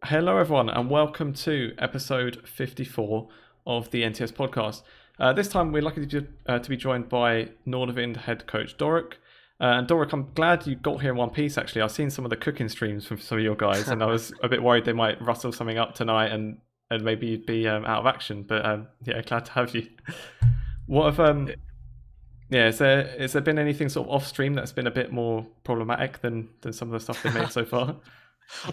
Hello, everyone, and welcome to episode 54 of the NTS Podcast. This time, we're lucky to be joined by Nordavind head coach Doruk. And Doruk, I'm glad you got here in one piece, actually. I've seen some of the cooking streams from some of your guys, and I was a bit worried they might rustle something up tonight and maybe you'd be out of action. But yeah, glad to have you. What have has there been anything sort of off stream that's been a bit more problematic than some of the stuff they've made so far?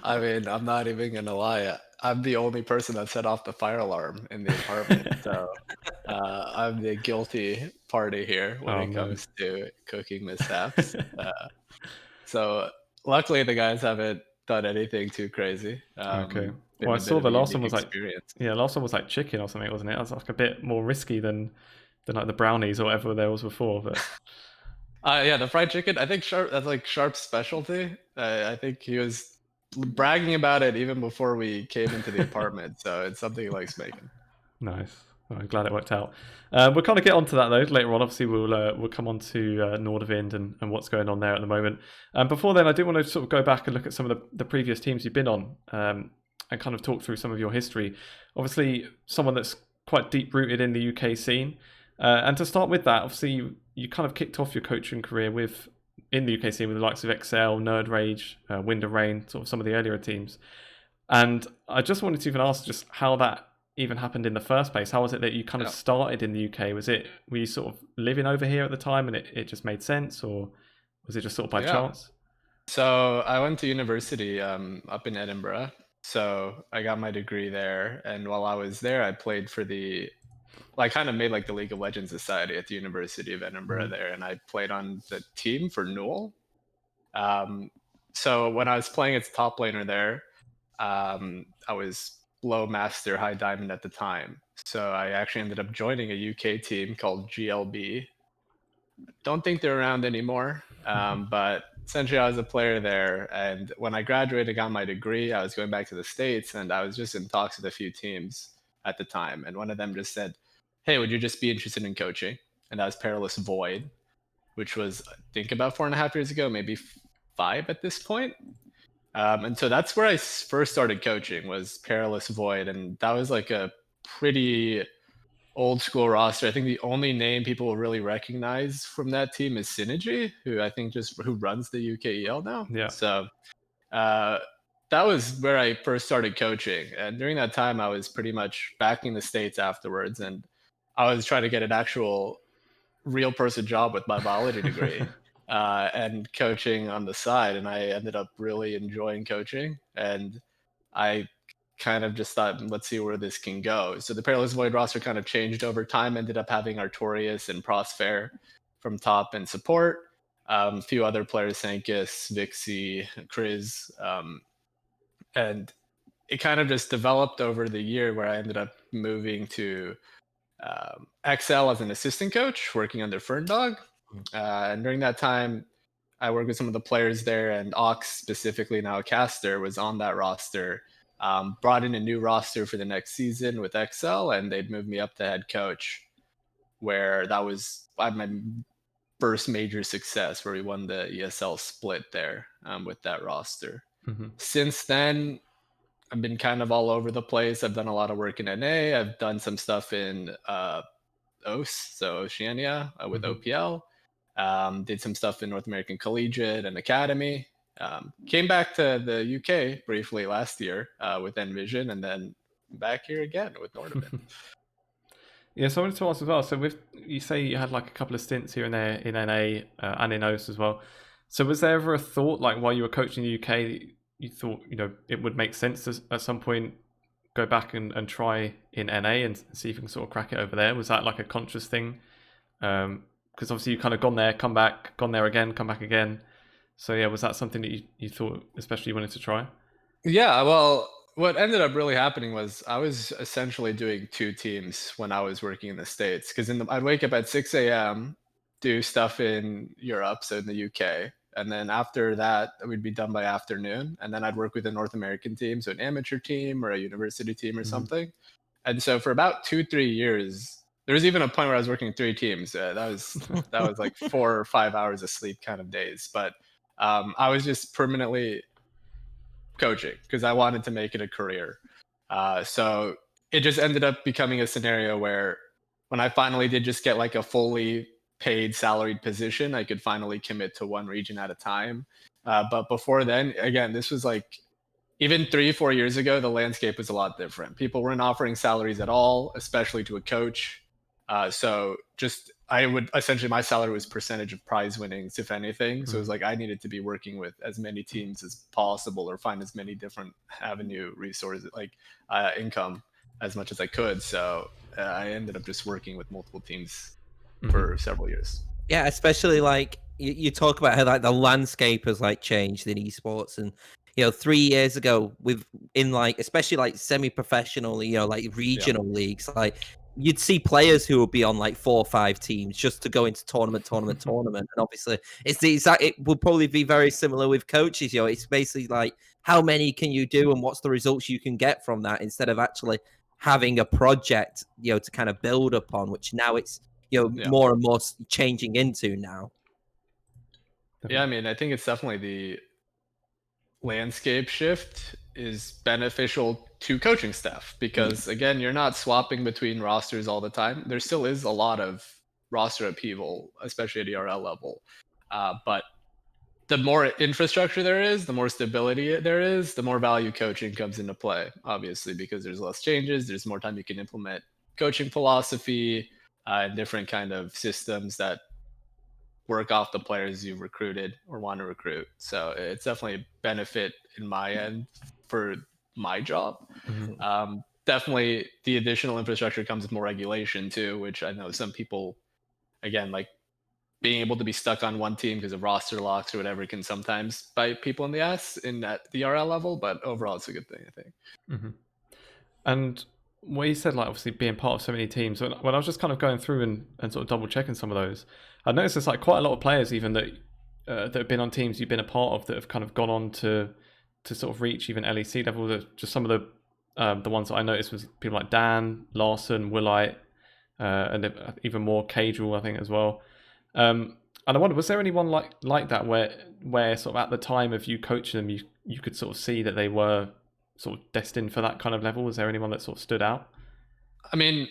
I mean, I'm not even gonna lie. I'm the only person that set off the fire alarm in the apartment, so I'm the guilty party here when it comes to cooking mishaps. So luckily, the guys haven't done anything too crazy. Okay. Been Well, I a bit saw of the a last one unique was like, experience. yeah, last one was like chicken or something, wasn't it? That's like a bit more risky than like the brownies or whatever there was before. But Yeah, the fried chicken. I think that's like Sharp's specialty. I think he was bragging about it even before we came into the apartment, so it's something he likes making. Nice. Well, I'm glad it worked out. We'll kind of get onto that though later on. Obviously, we'll come on to Nordavind and what's going on there at the moment. Before then, I do want to sort of go back and look at some of the previous teams you've been on and kind of talk through some of your history. Obviously, someone that's quite deep rooted in the UK scene. And to start with that, obviously, you kind of kicked off your coaching career in the UK scene with the likes of XL, Nerd Rage, Wind and Rain, sort of some of the earlier teams. And I just wanted to even ask just how that even happened in the first place. How was it that you kind of started in the UK? Were you sort of living over here at the time and it just made sense, or was it just sort of by chance? So I went to university up in Edinburgh. So I got my degree there, and while I was there, I played for I kind of made like the League of Legends Society at the University of Edinburgh there, and I played on the team for Newell. So when I was playing as top laner there, I was low master, high diamond at the time. So I actually ended up joining a UK team called GLB. Don't think they're around anymore, but essentially I was a player there. And when I graduated, got my degree, I was going back to the States, and I was just in talks with a few teams at the time. And one of them just said, "Hey, would you just be interested in coaching?" And that was Perilous Void, which was, I think, about 4.5 years ago, maybe 5 at this point. And so that's where I first started coaching, was Perilous Void, and that was like a pretty old school roster. I think the only name people will really recognize from that team is Synergy, who I think who runs the UKEL now. Yeah. So that was where I first started coaching, and during that time, I was pretty much back in the States afterwards, and I was trying to get an actual real person job with my biology degree. And coaching on the side, and I ended up really enjoying coaching, and I kind of just thought, let's see where this can go. So the Perilous Void roster kind of changed over time, ended up having Artorias and Prosfair from top and support, a few other players, Sankis, Vixie, Kriz, and it kind of just developed over the year where I ended up moving to XL as an assistant coach, working under Ferndog. And during that time, I worked with some of the players there, and Ox specifically, now a caster, was on that roster. Brought in a new roster for the next season with XL, and they'd moved me up to head coach, where that was my first major success, where we won the ESL split there with that roster. Since then, I've been kind of all over the place. I've done a lot of work in NA. I've done some stuff in OS, so Oceania with OPL. Did some stuff in North American Collegiate and Academy. Came back to the UK briefly last year with NVision, and then back here again with Nordavind. Yeah, so I wanted to ask as well. So you say you had like a couple of stints here and there in NA and in OS as well. So was there ever a thought, like while you were coaching the UK, you thought, it would make sense to at some point go back and try in NA and see if you can sort of crack it over there? Was that like a conscious thing? Because obviously you've kind of gone there, come back, gone there again, come back again. So yeah, was that something that you thought especially you wanted to try? Yeah, well, what ended up really happening was I was essentially doing 2 teams when I was working in the States, because I'd wake up at 6 a.m., do stuff in Europe, so in the UK, and then after that, we'd be done by afternoon, and then I'd work with a North American team, so an amateur team or a university team or something. And so for about 2-3 years, there was even a point where I was working 3 teams. That was like 4 or 5 hours of sleep kind of days. But I was just permanently coaching because I wanted to make it a career. So it just ended up becoming a scenario where when I finally did just get like a fully paid salaried position, I could finally commit to one region at a time. But before then, again, this was like even 3-4 years ago, the landscape was a lot different. People weren't offering salaries at all, especially to a coach. So just I would essentially, my salary was percentage of prize winnings, if anything. So it was like I needed to be working with as many teams as possible or find as many different avenue resources, like income as much as I could. So I ended up just working with multiple teams for several years. Yeah, especially like you talk about how like the landscape has like changed in esports, and 3 years ago in like especially like semi-professional, like regional leagues, like you'd see players who would be on like 4 or 5 teams just to go into tournament. And obviously it's the exact, it will probably be very similar with coaches. It's basically like how many can you do and what's the results you can get from that, instead of actually having a project to kind of build upon, which now it's more and more changing into now. Yeah, I mean, I think it's definitely the landscape shift is beneficial to coaching staff because again, you're not swapping between rosters all the time. There still is a lot of roster upheaval, especially at ERL level. But the more infrastructure there is, the more stability there is, the more value coaching comes into play, obviously, because there's less changes, there's more time you can implement coaching philosophy and different kind of systems that work off the players you've recruited or want to recruit. So it's definitely a benefit in my end for my job. Definitely the additional infrastructure comes with more regulation too, which I know some people, again, like being able to be stuck on one team because of roster locks or whatever can sometimes bite people in the ass at the RL level, but overall it's a good thing, I think. And what you said, like obviously being part of so many teams, when I was just kind of going through and sort of double checking some of those, I noticed there's like quite a lot of players even that have been on teams you've been a part of that have kind of gone on to sort of reach even LEC level. Just some of the ones that I noticed was people like Dan, Larssen, Woolite, and even more Caedrel, I think, as well. And I wonder, was there anyone like that where sort of at the time of you coaching them, you could sort of see that they were sort of destined for that kind of level? Was there anyone that sort of stood out? I mean,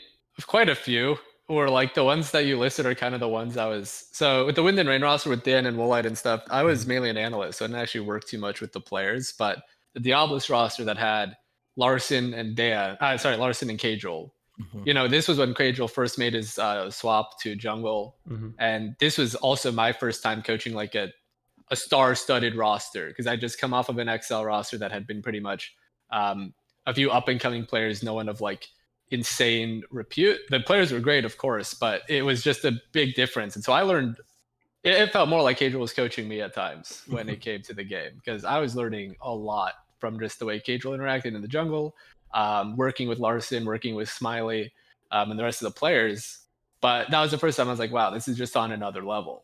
quite a few. Or like the ones that you listed are kind of the ones I was. So with the Wind and Rain roster with Dan and Woolite and stuff, I was mainly an analyst, so I didn't actually work too much with the players. But the Diablos roster that had Larssen and Larssen and Caedrel. This was when Caedrel first made his swap to jungle, and this was also my first time coaching like a star-studded roster because I just come off of an XL roster that had been pretty much a few up-and-coming players, no one of like insane repute. The players were great, of course, but it was just a big difference. And so I learned, it felt more like Caedrel was coaching me at times when it came to the game because I was learning a lot from just the way Caedrel interacted in the jungle, working with Larssen, working with Smiley, and the rest of the players. But that was the first time I was like, wow, this is just on another level.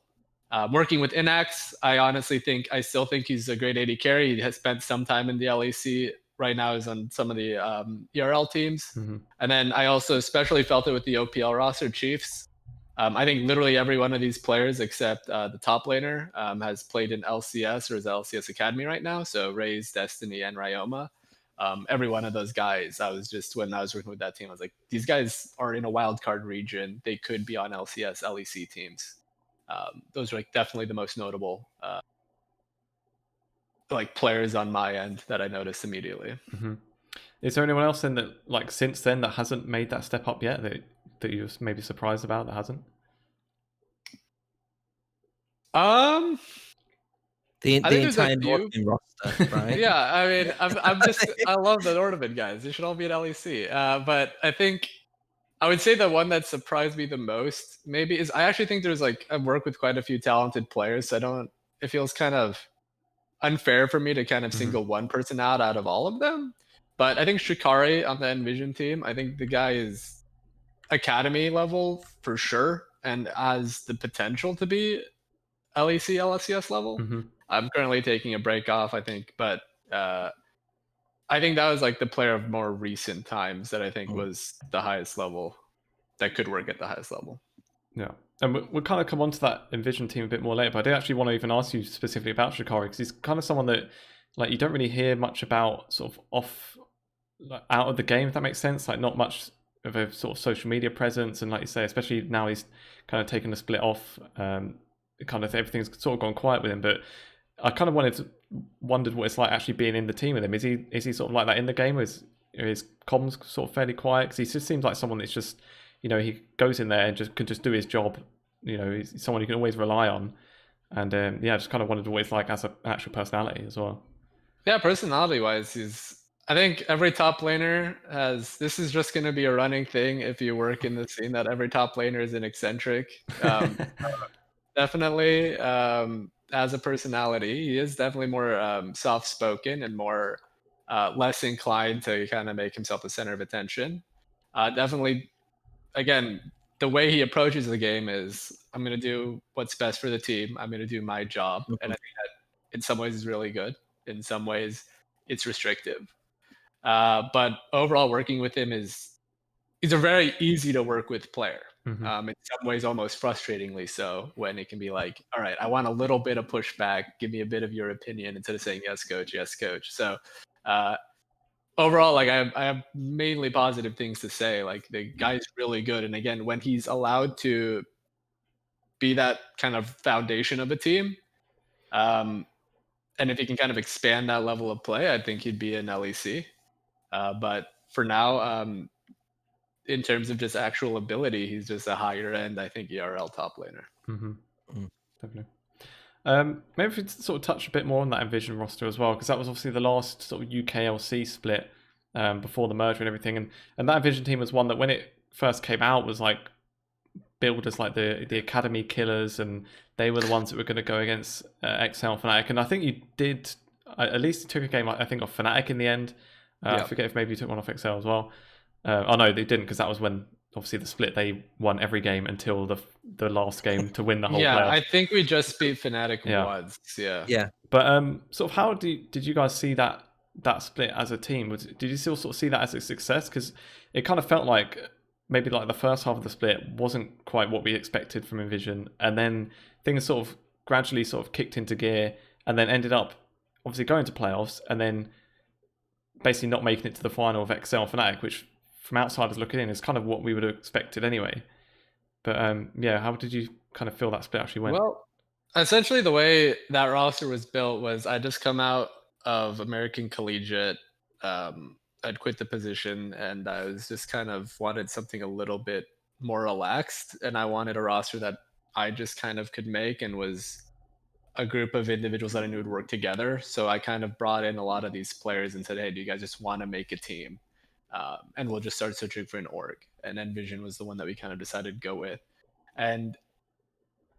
Working with Inax, I still think he's a great AD carry. He has spent some time in the LEC. Right now is on some of the ERL teams. And then I also especially felt it with the OPL roster, Chiefs. I think literally every one of these players except the top laner has played in LCS or is LCS Academy right now. So Raze, Destiny, and Ryoma. Every one of those guys, when I was working with that team, I was like, these guys are in a wildcard region. They could be on LCS, LEC teams. Those are like definitely the most notable like players on my end that I noticed immediately. Is there anyone else then that like since then that hasn't made that step up yet that you're maybe surprised about that hasn't? The entire Nordavind roster, right? Yeah, I mean, I love the Nordavind guys. They should all be at LEC. But I think I would say the one that surprised me the most maybe is I actually think I've worked with quite a few talented players. So it feels kind of unfair for me to kind of single one person out of all of them. But I think Shikari on the NVision team, I think the guy is academy level for sure and has the potential to be LEC, LSCS level. I'm currently taking a break off, I think, but I think that was like the player of more recent times that I think was the highest level that could work at the highest level. Yeah. And we'll kind of come on to that NVision team a bit more later, but I do actually want to even ask you specifically about Shikari because he's kind of someone that like you don't really hear much about sort of off, like, out of the game, if that makes sense. Like not much of a sort of social media presence, and like you say, especially now he's kind of taken the split off. Kind of everything's sort of gone quiet with him, but I kind of wondered what it's like actually being in the team with him. Is he sort of like that in the game? Or is his comms sort of fairly quiet? Because he just seems like someone that's just, he goes in there and can just do his job. He's someone you can always rely on. And I just kind of wondered what it's like as an actual personality as well. Yeah, personality-wise, I think every top laner this is just going to be a running thing if you work in the scene, that every top laner is an eccentric. Definitely, as a personality, he is definitely more soft-spoken and more less inclined to kind of make himself the center of attention. Definitely, again, the way he approaches the game is, I'm going to do what's best for the team. I'm going to do my job. And I think that in some ways is really good. In some ways, it's restrictive. But overall, working with him he's a very easy to work with player. In some ways, almost frustratingly so, when it can be like, all right, I want a little bit of pushback. Give me a bit of your opinion instead of saying, yes, coach, yes, coach. So overall, like I have mainly positive things to say. Like the guy's really good. And again, when he's allowed to be that kind of foundation of a team, and if he can kind of expand that level of play, I think he'd be an LEC. But for now, in terms of just actual ability, he's just a higher end, I think, ERL top laner. Definitely. Maybe if we sort of touch a bit more on that NVision roster as well, because that was obviously the last sort of UKLC split before the merger and everything, and that NVision team was one that when it first came out was like billed as like the Academy killers, and they were the ones that were going to go against XL Fnatic, and I think you did at least took a game I think off Fnatic in the end. I forget if maybe you took one off XL as well. Oh no, they didn't, because that was when obviously the split, they won every game until the last game to win the whole playoff. I think we just beat Fnatic once. Yeah. But sort of how did you guys see that split as a team? Did you still sort of see that as a success? Because it kind of felt like maybe like the first half of the split wasn't quite what we expected from NVision, and then things sort of gradually sort of kicked into gear, and then ended up obviously going to playoffs, and then basically not making it to the final of XL Fnatic, which from outsiders looking in is kind of what we would have expected anyway. But how did you kind of feel that split actually went? Well, essentially the way that roster was built was I just come out of American Collegiate. I'd quit the position, and I was just kind of wanted something a little bit more relaxed, and I wanted a roster that I just kind of could make and was a group of individuals that I knew would work together. So I kind of brought in a lot of these players and said, hey, do you guys just want to make a team? And we'll just start searching for an org. And NVision was the one that we kind of decided to go with. And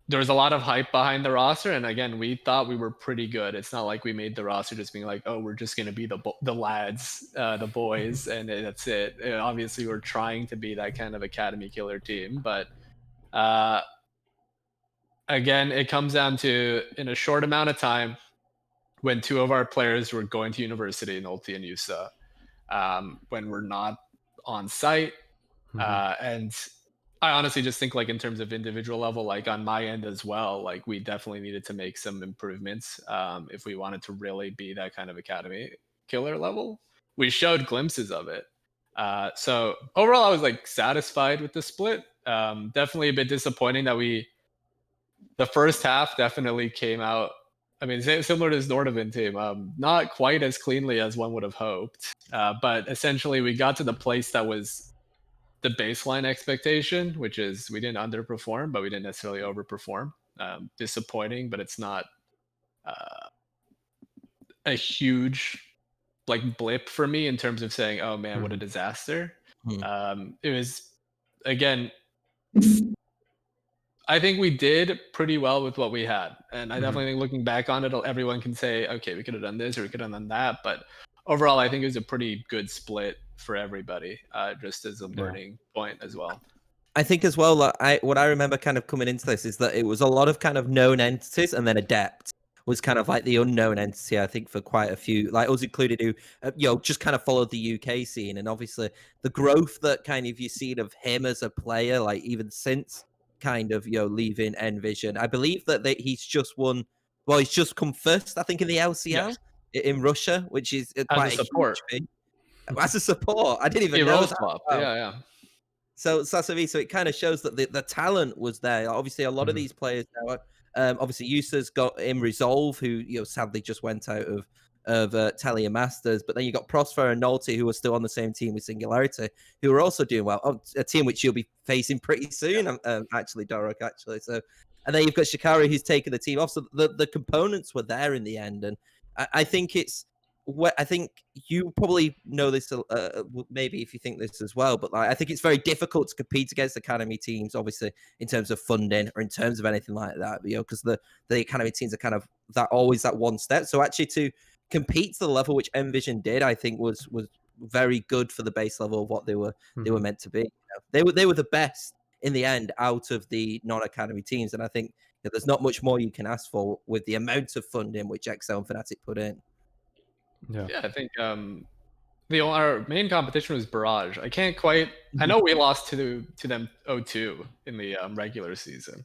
there was a lot of hype behind the roster. And again, we thought we were pretty good. It's not like we made the roster just being like, oh, we're just going to be the lads, the boys, and that's it. Obviously, we're trying to be that kind of academy killer team. But again, it comes down to, in a short amount of time, when two of our players were going to university in Ulti and USA, when we're not on site. And I honestly just think, like, in terms of individual level, like on my end as well, like we definitely needed to make some improvements if we wanted to really be that kind of academy killer level. We showed glimpses of it. So overall, I was like satisfied with the split. Definitely a bit disappointing that the first half definitely came out, I mean, similar to this Nordavind team, not quite as cleanly as one would have hoped. But essentially, we got to the place that was the baseline expectation, which is we didn't underperform, but we didn't necessarily overperform. Disappointing, but it's not a huge like blip for me in terms of saying, oh man, what a disaster. It was, again, I think we did pretty well with what we had. And I definitely think, looking back on it, everyone can say, okay, we could have done this or we could have done that. But overall, I think it was a pretty good split for everybody, just as a learning point as well. I think as well, what I remember kind of coming into this is that it was a lot of kind of known entities, and then Adept was kind of like the unknown entity, I think, for quite a few, like us included, who just kind of followed the UK scene. And obviously the growth that kind of you've seen of him as a player, like even since kind of leaving NVision. I believe that he's just won, well, he's just come first, I think, in the LCL. Yes. in Russia, which is quite a support. huge thing. As a support, I didn't even He know role that. swapped. Wow. Yeah. So that's what I mean. So it kind of shows that the talent was there. Obviously, a lot of these players now. Obviously, Yusa's got in Resolve, who sadly just went out of Telia Masters. But then you got Prosper and Nolte, who are still on the same team with Singularity, who are also doing well. A team which you'll be facing pretty soon, actually, Doruk. Actually, so and then you've got Shikari, who's taken the team off. So the components were there in the end, and I think it's. I think you probably know this, maybe if you think this as well, but I think it's very difficult to compete against academy teams, obviously, in terms of funding or in terms of anything like that, because the academy teams are kind of always that one step. So actually to compete to the level which NVision did, I think was very good for the base level of what they were meant to be. They were the best in the end out of the non-academy teams, and I think there's not much more you can ask for with the amount of funding which XL and Fnatic put in. Yeah, I think our main competition was Barrage. I can't quite. I know we lost to them 0-2 in the regular season.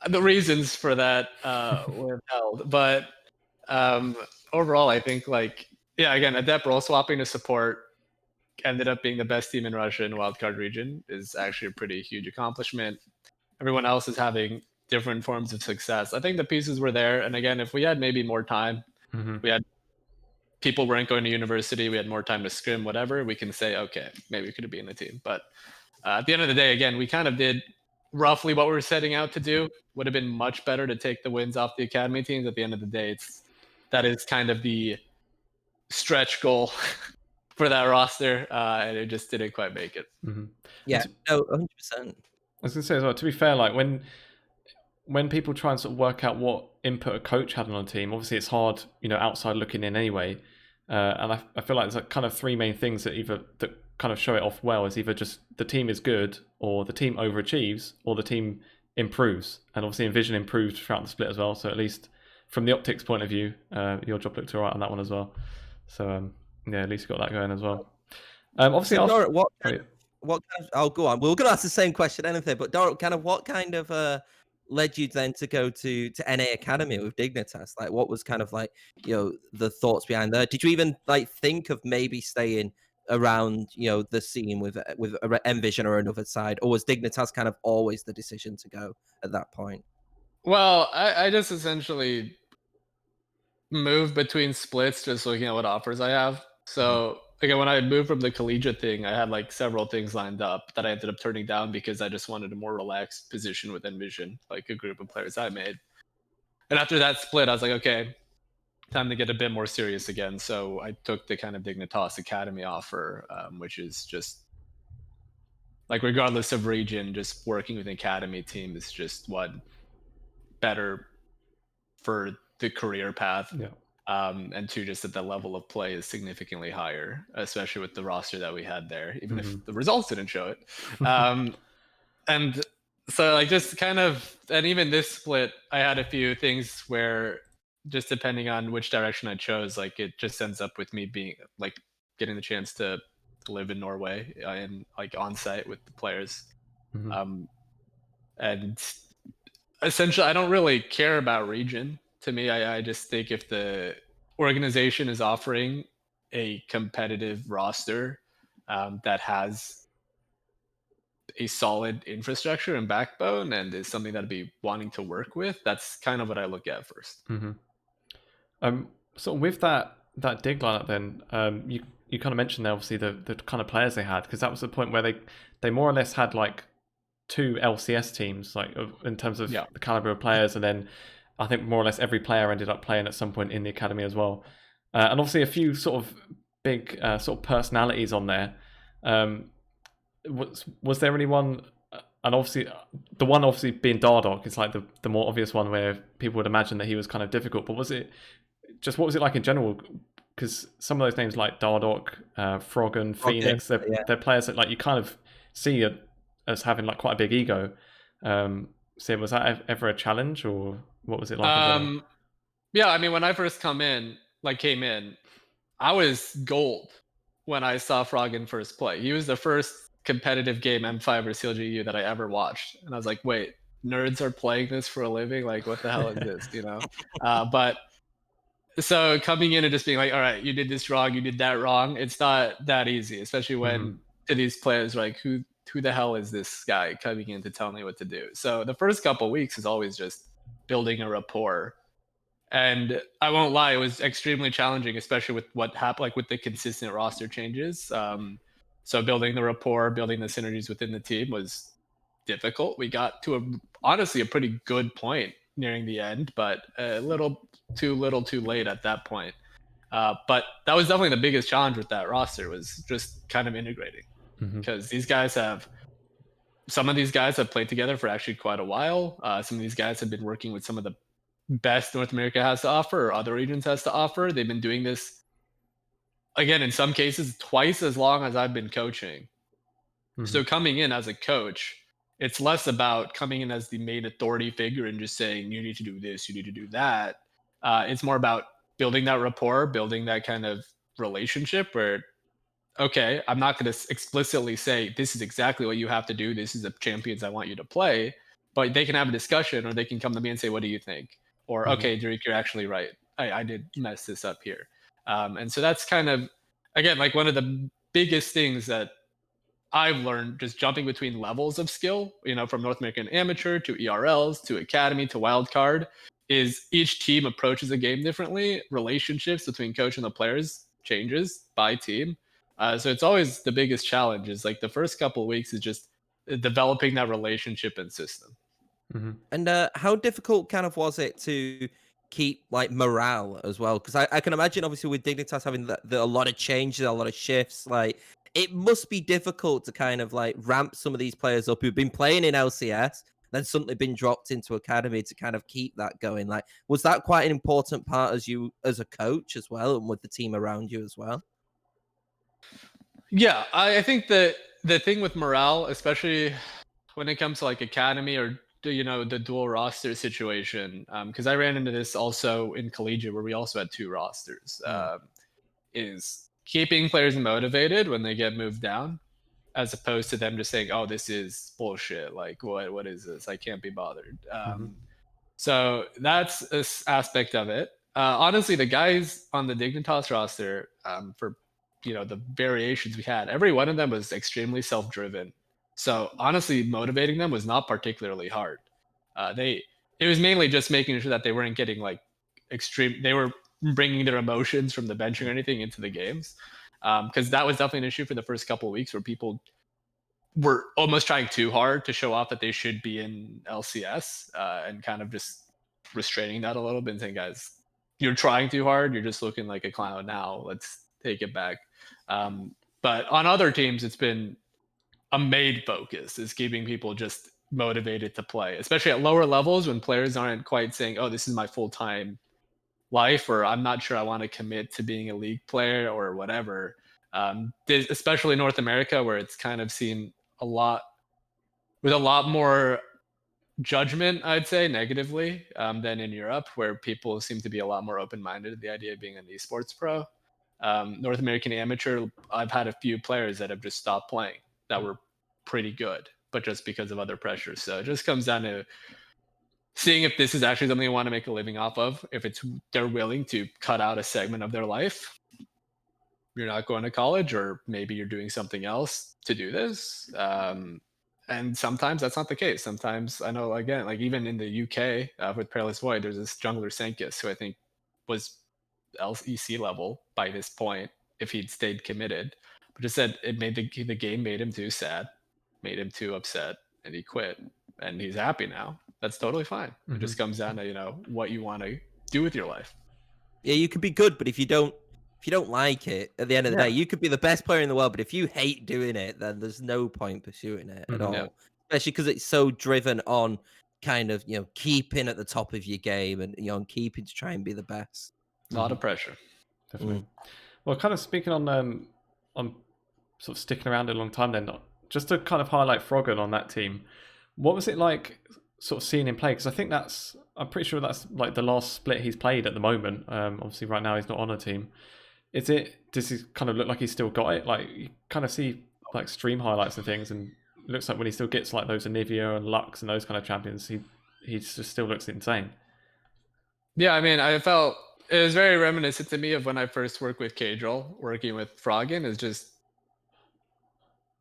The reasons for that were held, but overall, I think again, Adept role swapping to support ended up being the best team in Russia in wildcard region is actually a pretty huge accomplishment. Everyone else is having different forms of success. I think the pieces were there, and again, if we had maybe more time. We had people weren't going to university. We had more time to scrim, whatever. We can say, okay, maybe we could have been in the team. But at the end of the day, again, we kind of did roughly what we were setting out to do. Would have been much better to take the wins off the academy teams. At the end of the day, that is kind of the stretch goal for that roster, and it just didn't quite make it. Yeah, no, 100%. I was going to say as well, to be fair, like when people try and sort of work out what input a coach had on a team, obviously it's hard, outside looking in anyway. And I feel like there's kind of three main things that kind of show it off well. Is either just the team is good, or the team overachieves, or the team improves. And obviously NVision improved throughout the split as well. So at least from the optics point of view, your job looked all right on that one as well. So at least you got that going as well. Obviously, so Doruk, what kind of, I'll go on. We were going to ask the same question, anything, but Doruk, kind of what kind of led you then to go to NA Academy with Dignitas? Like, what was kind of like, the thoughts behind there? Did you even think of maybe staying around, the scene with NVision or another side, or was Dignitas kind of always the decision to go at that point? Well, I just essentially moved between splits, just looking at what offers I have. So again, when I moved from the collegiate thing, I had several things lined up that I ended up turning down because I just wanted a more relaxed position with NVision, like a group of players I made. And after that split, I was like, okay, time to get a bit more serious again. So I took the kind of Dignitas Academy offer, which is just regardless of region, just working with an academy team is just one better for the career path. Yeah. And two, just that the level of play is significantly higher, especially with the roster that we had there, even if the results didn't show it. And so just kind of, and even this split, I had a few things where just depending on which direction I chose, it just ends up with me being getting the chance to live in Norway and on site with the players. And essentially, I don't really care about region. To me, I just think if the organization is offering a competitive roster that has a solid infrastructure and backbone and is something that I'd be wanting to work with, that's kind of what I look at first. So with that dig lineup then, you kind of mentioned there obviously the kind of players they had, because that was the point where they more or less had two LCS teams, in terms of the caliber of players, and then I think more or less every player ended up playing at some point in the academy as well. And obviously a few sort of big sort of personalities on there. Was there anyone, and obviously the one being Dardoch is the more obvious one where people would imagine that he was kind of difficult, but what was it like in general? Because some of those names like Dardoch, Froggen, Fenix, they're players that you kind of see as having quite a big ego. So was that ever a challenge, or what was it like? Yeah, I mean, when I first came in, I was gold when I saw Froggen first play. He was the first competitive game M5 or CLGU that I ever watched, and I was like, wait, nerds are playing this for a living? What the hell is this? But So coming in and just being like, all right, you did this wrong, you did that wrong. It's not that easy, especially when to these players like, who the hell is this guy coming in to tell me what to do? So the first couple of weeks is always just building a rapport. And I won't lie, it was extremely challenging, especially with what happened, like with the consistent roster changes. So building the rapport, building the synergies within the team was difficult. We got to honestly a pretty good point nearing the end, but a little too late at that point. But that was definitely the biggest challenge with that roster, was just kind of integrating, because some of these guys have played together for actually quite a while. Some of these guys have been working with some of the best North America has to offer, or other regions has to offer. They've been doing this, again, in some cases twice as long as I've been coaching. So coming in as a coach, it's less about coming in as the main authority figure and just saying, you need to do this, you need to do that. It's more about building that rapport, building that kind of relationship where, okay, I'm not going to explicitly say, this is exactly what you have to do, this is the champions I want you to play, but they can have a discussion, or they can come to me and say, what do you think? Or, okay, Doruk, you're actually right. I did mess this up here. And so that's kind of, again, like one of the biggest things that I've learned, just jumping between levels of skill, from North American Amateur to ERLs to Academy to Wildcard, is each team approaches a game differently. Relationships between coach and the players changes by team. So it's always the biggest challenge, is like the first couple of weeks is just developing that relationship and system. And how difficult kind of was it to keep like morale as well? Because I can imagine, obviously, with Dignitas having a lot of changes, a lot of shifts, like it must be difficult to kind of like ramp some of these players up who've been playing in LCS, then suddenly been dropped into Academy, to kind of keep that going. Like, was that quite an important part as a coach as well, and with the team around you as well? Yeah, I think that the thing with morale, especially when it comes to like Academy or the dual roster situation, because I ran into this also in collegiate, where we also had 2 rosters, is keeping players motivated when they get moved down, as opposed to them just saying, oh, this is bullshit, like what is this, I can't be bothered. So that's an aspect of it. Honestly, the guys on the Dignitas roster, for the variations we had, every one of them was extremely self-driven. So honestly, motivating them was not particularly hard. It was mainly just making sure that they weren't getting like they were bringing their emotions from the bench or anything into the games, because that was definitely an issue for the first couple of weeks, where people were almost trying too hard to show off that they should be in LCS, and kind of just restraining that a little bit and saying, guys, you're trying too hard, you're just looking like a clown now, let's take it back. But on other teams, it's been a made focus, is keeping people just motivated to play, especially at lower levels, when players aren't quite saying, oh, this is my full-time life, or I'm not sure I want to commit to being a league player or whatever. Especially in North America, where it's kind of seen with a lot more judgment, I'd say, negatively, than in Europe, where people seem to be a lot more open-minded to the idea of being an esports pro. North American Amateur, I've had a few players that have just stopped playing that were pretty good, but just because of other pressures. So it just comes down to seeing if this is actually something they want to make a living off of, if they're willing to cut out a segment of their life. You're not going to college, or maybe you're doing something else to do this. And sometimes that's not the case. Sometimes, I know, again, like even in the UK, with Perilous Void, there's this jungler Senkus, who I think was LEC level by this point if he'd stayed committed, but just said it made the game made him too sad, made him too upset, and he quit, and he's happy now. That's totally fine. It just comes down to what you want to do with your life. Yeah, you could be good, but if you don't like it, at the end of the day, you could be the best player in the world, but if you hate doing it, then there's no point pursuing it at all. Yeah. Especially because it's so driven on kind of keeping at the top of your game, and keeping to try and be the best. A lot of pressure. Definitely. Well, kind of speaking on sort of sticking around a long time, then, just to kind of highlight Froggen on that team, what was it like sort of seeing him play? Because I think I'm pretty sure that's like the last split he's played at the moment. Obviously right now he's not on a team. Does he kind of look like he's still got it? Like, you kind of see like stream highlights and things, and it looks like when he still gets like those Anivia and Lux and those kind of champions, he just still looks insane. Yeah, I mean, I felt it was very reminiscent to me of when I first worked with Caedrel, working with Froggen. Is just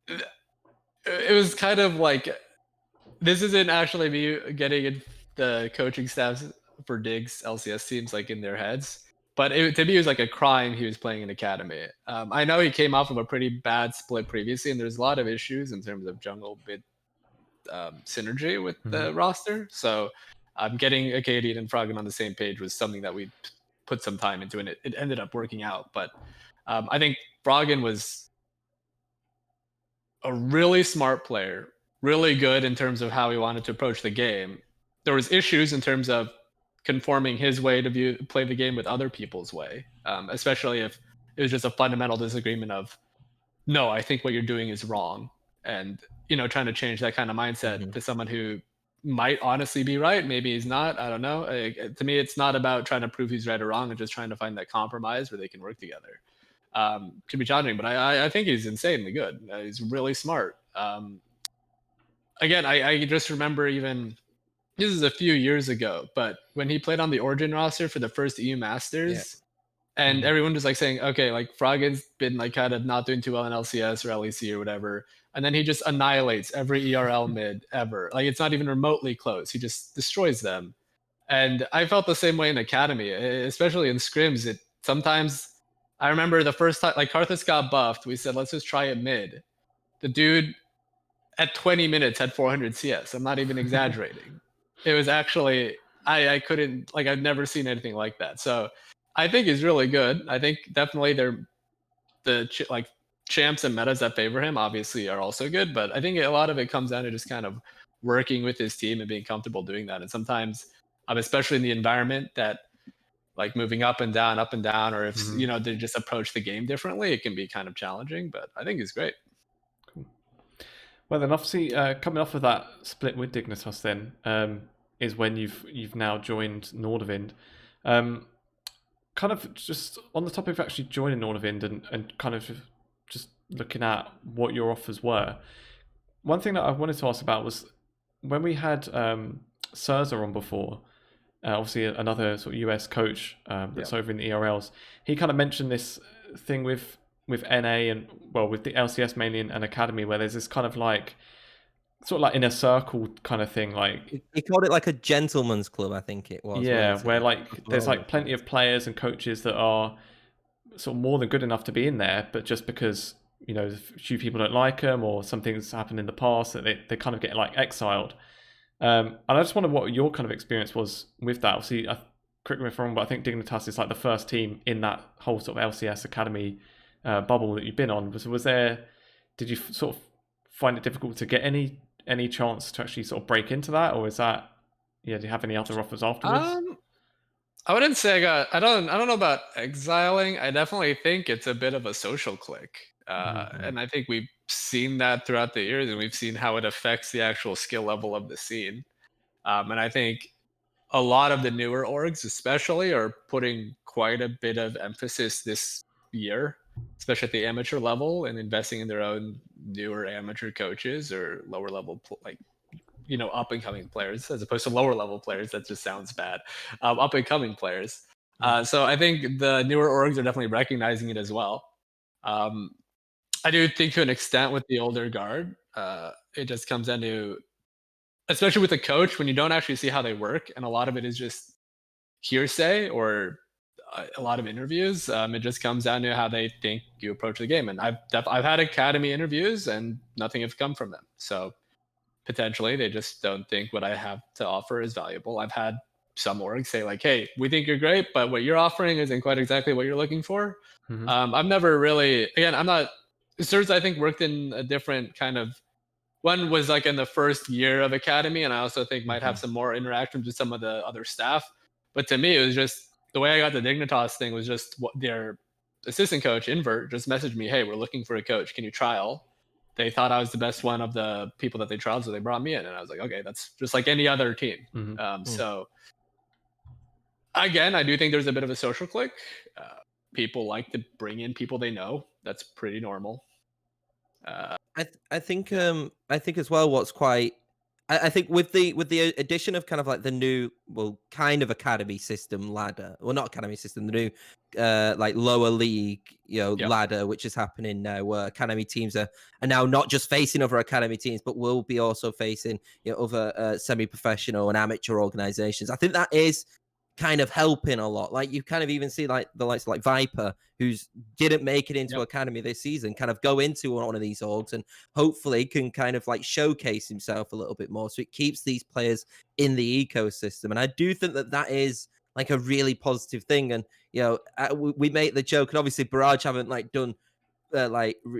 it was kind of like, this isn't actually me getting in the coaching staffs for Dig's LCS teams like in their heads, but to me it was like a crime he was playing in Academy. I know he came off of a pretty bad split previously, and there's a lot of issues in terms of jungle mid synergy with the roster. So getting Acadian and Froggen on the same page was something that we put some time into, and it ended up working out. But I think Froggen was a really smart player, really good in terms of how he wanted to approach the game. There was issues in terms of conforming his way to play the game with other people's way, especially if it was just a fundamental disagreement of, no, I think what you're doing is wrong, and trying to change that kind of mindset to someone who might honestly be right, maybe he's not. I don't know. To me, it's not about trying to prove he's right or wrong, and just trying to find that compromise where they can work together. Could be challenging, but I think he's insanely good. He's really smart. Again, I just remember, even this is a few years ago, but when he played on the Origin roster for the first EU Masters, and everyone was like saying, okay, like Froggen's been like kind of not doing too well in LCS or LEC or whatever, and then he just annihilates every ERL mid ever. Like, it's not even remotely close. He just destroys them. And I felt the same way in Academy, especially in scrims. It sometimes, I remember the first time, like, Karthus got buffed, we said, let's just try it mid. The dude at 20 minutes had 400 CS. I'm not even exaggerating. It was actually, I couldn't, like, I've never seen anything like that. So I think he's really good. I think definitely the champs and metas that favor him obviously are also good, but I think a lot of it comes down to just kind of working with his team and being comfortable doing that. And sometimes, especially in the environment that, like, moving up and down, or if they just approach the game differently, it can be kind of challenging. But I think he's great. Cool. Well, then obviously coming off of that split with Dignitas, then is when you've now joined Nordavind. Kind of just on the topic of actually joining Nordavind and kind of just looking at what your offers were. One thing that I wanted to ask about was when we had Surza on before. Obviously, another sort of US coach that's over in the ERLs. He kind of mentioned this thing with NA and, well, with the LCS mainly and Academy, where there's this kind of like sort of like inner circle kind of thing. Like, he called it like a gentleman's club, I think it was. Yeah, where like there's like plenty of players and coaches that are sort of more than good enough to be in there, but just because a few people don't like them or something's happened in the past, that they kind of get like exiled. And I just wonder what your kind of experience was with that. Obviously, correct me if I'm wrong, but I think Dignitas is like the first team in that whole sort of LCS Academy bubble that you've been on. Did you sort of find it difficult to get any chance to actually sort of break into that, or is that, do you have any other offers afterwards? I wouldn't say I don't know about exiling. I definitely think it's a bit of a social click. And I think we've seen that throughout the years, and we've seen how it affects the actual skill level of the scene. And I think a lot of the newer orgs especially are putting quite a bit of emphasis this year, especially at the amateur level, and investing in their own newer amateur coaches or lower level, up and coming players, as opposed to lower level players. That just sounds bad. Up and coming players. So I think the newer orgs are definitely recognizing it as well. I do think to an extent with the older guard, it just comes down to, especially with a coach, when you don't actually see how they work, and a lot of it is just hearsay or a lot of interviews. It just comes down to how they think you approach the game. And I've had Academy interviews and nothing has come from them. So potentially they just don't think what I have to offer is valuable. I've had some orgs say like, hey, we think you're great, but what you're offering isn't quite exactly what you're looking for. I've never really, again, I'm not, Sirs, I think, worked in a different kind of, one was like in the first year of Academy, and I also think might have some more interactions with some of the other staff. But to me, it was just, the way I got the Dignitas thing was just what their assistant coach, Invert, just messaged me, hey, we're looking for a coach. Can you trial? They thought I was the best one of the people that they trialed, so they brought me in. And I was like, okay, that's just like any other team. So again, I do think there's a bit of a social click. People like to bring in people they know. That's pretty normal. I think as well, what's quite I think with the addition of kind of like the new, well, kind of academy system ladder, well, not academy system, the new like lower league, ladder, which is happening now, where academy teams are now not just facing other academy teams, but will be also facing other semi-professional and amateur organizations. I think that is kind of helping a lot. Like you kind of even see like the likes of like Viper, who's didn't make it into academy this season, kind of go into one of these orgs and hopefully can kind of like showcase himself a little bit more. So it keeps these players in the ecosystem. And I do think that that is like a really positive thing. And, we make the joke, and obviously Barrage haven't like done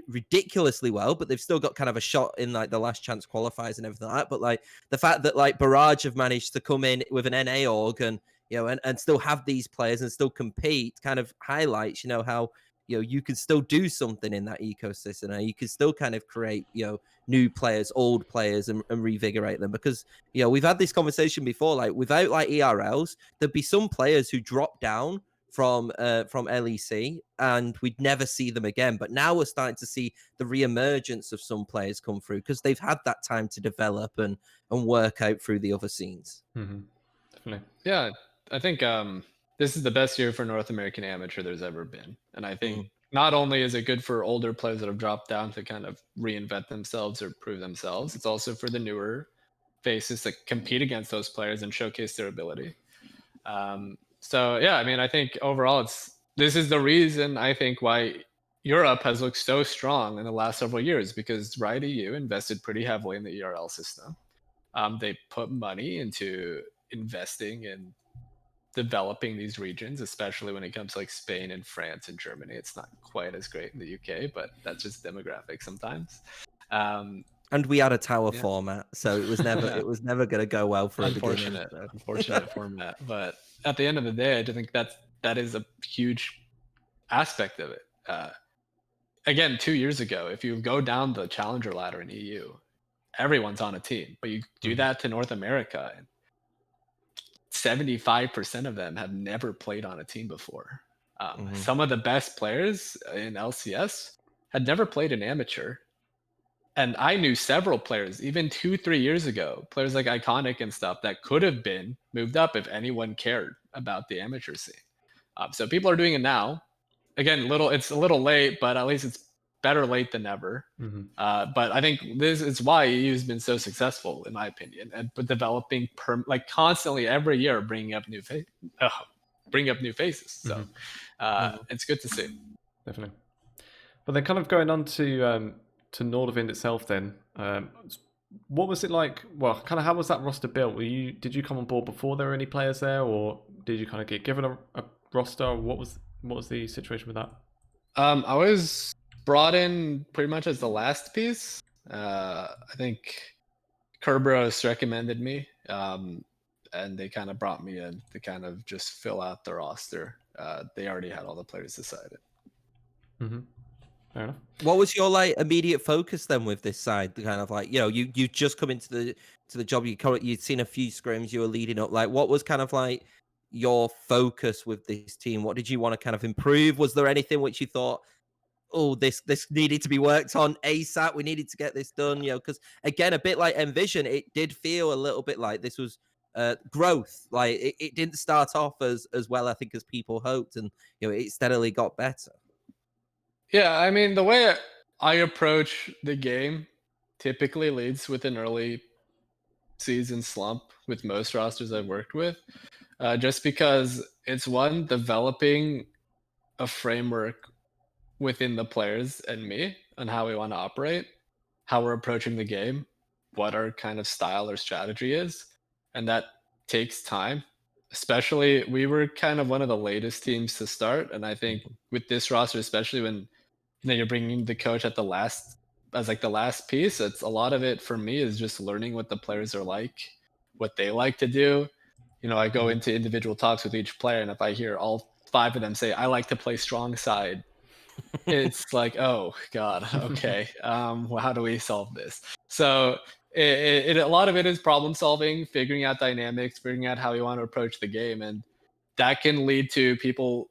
ridiculously well, but they've still got kind of a shot in like the last chance qualifiers and everything like that. But like the fact that like Barrage have managed to come in with an NA org and and still have these players and still compete kind of highlights, how, you can still do something in that ecosystem, and you can still kind of create, new players, old players, and revigorate them. Because, we've had this conversation before, like without like ERLs, there'd be some players who drop down from LEC and we'd never see them again. But now we're starting to see the re-emergence of some players come through because they've had that time to develop and work out through the other scenes. Mm-hmm. Definitely. Yeah. I think this is the best year for North American Amateur there's ever been. And I think not only is it good for older players that have dropped down to kind of reinvent themselves or prove themselves, it's also for the newer faces that compete against those players and showcase their ability. So, yeah, I mean, I think overall this is the reason I think why Europe has looked so strong in the last several years, because Riot EU invested pretty heavily in the ERL system. They put money into investing in developing these regions, especially when it comes to like Spain and France and Germany. It's not quite as great in the UK, but that's just demographic sometimes. And we had a tower format, so it was never going to go well for unfortunate format. But at the end of the day, I do think that is a huge aspect of it. Again, 2 years ago, if you go down the challenger ladder in EU, everyone's on a team, but you do that to North America, and 75% of them have never played on a team before. Some of the best players in LCS had never played an amateur. And I knew several players, even 2-3 years ago, players like Iconic and stuff, that could have been moved up if anyone cared about the amateur scene. So people are doing it now. Again, it's a little late, but at least it's better late than never. But I think this is why EU has been so successful, in my opinion, and developing constantly every year, bringing up new faces. So it's good to see. Definitely. But then, kind of going on to Nordavind itself, then, what was it like? Well, kind of how was that roster built? Did you come on board before there were any players there, or did you kind of get given a roster? What was the situation with that? I was brought in pretty much as the last piece. I think Kerberos recommended me, and they kind of brought me in to kind of just fill out the roster. They already had all the players decided. Fair enough. What was your like immediate focus then with this side? The kind of like, you just come into the job, you'd seen a few scrims, you were leading up. Like, what was kind of like your focus with this team? What did you want to kind of improve? Was there anything which you thought, oh, this needed to be worked on ASAP, we needed to get this done? Because again, a bit like NVision, it did feel a little bit like this was growth. Like it didn't start off as well, I think, as people hoped, and it steadily got better. Yeah, I mean, the way I approach the game typically leads with an early season slump with most rosters I've worked with, just because it's developing a framework within the players and me on how we want to operate, how we're approaching the game, what our kind of style or strategy is. And that takes time. Especially, we were kind of one of the latest teams to start. And I think with this roster, especially when you're bringing the coach at the last piece, it's a lot of it for me is just learning what the players are like, what they like to do. I go into individual talks with each player, and if I hear all 5 of them say, I like to play strong side, it's like, oh God, okay. Well, how do we solve this? So a lot of it is problem solving, figuring out dynamics, figuring out how we want to approach the game. And that can lead to people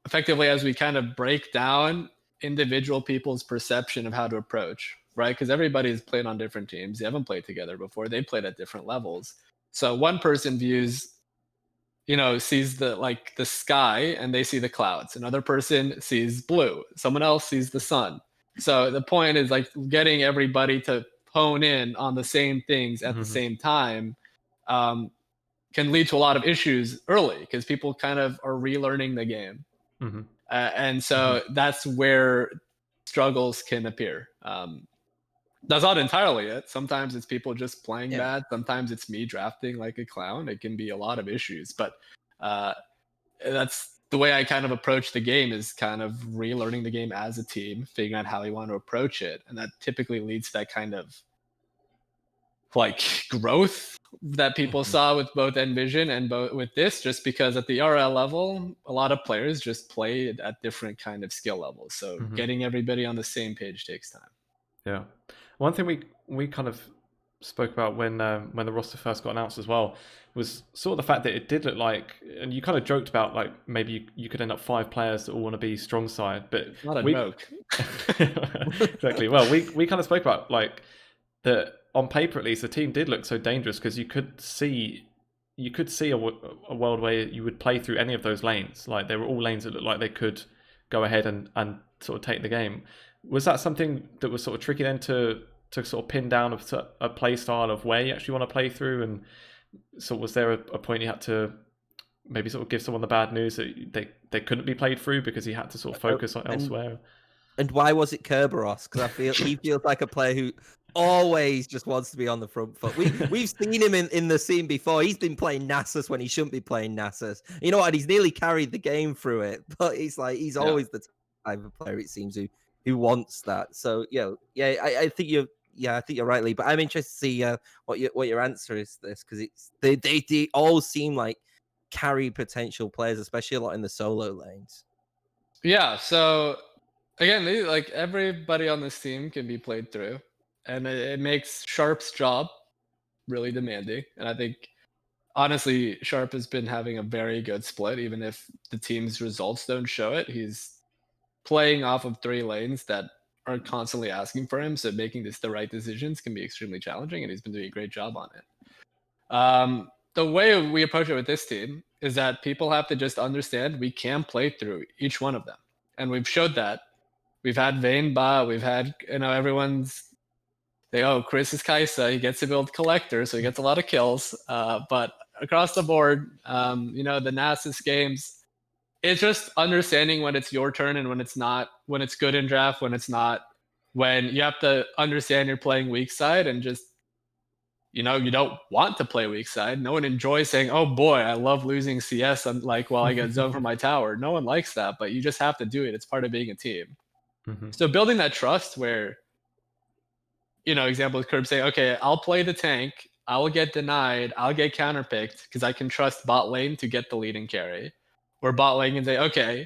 effectively, as we kind of break down individual people's perception of how to approach. right? Because everybody's played on different teams. They haven't played together before. They played at different levels. So one person sees the sky and they see the clouds. Another person sees blue. Someone else sees the sun. So the point is like getting everybody to hone in on the same things at the same time can lead to a lot of issues early because people kind of are relearning the game. And so that's where struggles can appear. That's not entirely it. Sometimes it's people just playing bad. Sometimes it's me drafting like a clown. It can be a lot of issues, but that's the way I kind of approach the game, is kind of relearning the game as a team, figuring out how you want to approach it. And that typically leads to that kind of like growth that people saw with both NVision and with this, just because at the RL level, a lot of players just play at different kind of skill levels. So getting everybody on the same page takes time. Yeah. One thing we kind of spoke about when the roster first got announced as well was sort of the fact that it did look like, and you kind of joked about like maybe you could end up 5 players that all want to be strong side, but not a joke. Exactly. Well, we kind of spoke about like that on paper at least the team did look so dangerous because you could see a world where you would play through any of those lanes. Like they were all lanes that looked like they could go ahead and sort of take the game. Was that something that was sort of tricky then to sort of pin down a play style of where you actually want to play through? And so was there a point you had to maybe sort of give someone the bad news that they couldn't be played through because he had to sort of focus on elsewhere? And why was it Kerberos? Because I feel he feels like a player who always just wants to be on the front foot. We've seen him in the scene before. He's been playing Nasus when he shouldn't be playing Nasus. You know what? He's nearly carried the game through it, but it's like he's always the type of player, it seems, who wants that. So I think you're right, Lee. But I'm interested to see what your answer is to this, because they all seem like carry potential players, especially a lot in the solo lanes. Yeah. So again, like everybody on this team can be played through, and it makes Sharp's job really demanding. And I think honestly, Sharp has been having a very good split, even if the team's results don't show it. He's playing off of 3 lanes that are constantly asking for him, so making the right decisions can be extremely challenging, and he's been doing a great job on it. The way we approach it with this team is that people have to just understand we can play through each one of them, and we've showed that. We've had Vayne Ba, we've had Chris is Kaisa, he gets to build collector, so he gets a lot of kills. But across the board, the Nasus games, it's just understanding when it's your turn and when it's not, when it's good in draft, when it's not, when you have to understand you're playing weak side, and just, you don't want to play weak side. No one enjoys saying, oh boy, I love losing CS while I get zoned from my tower. No one likes that, but you just have to do it. It's part of being a team. So building that trust where, example is Curb saying, okay, I'll play the tank, I'll get denied, I'll get counterpicked because I can trust bot lane to get the leading carry. Or bot lane can say, okay,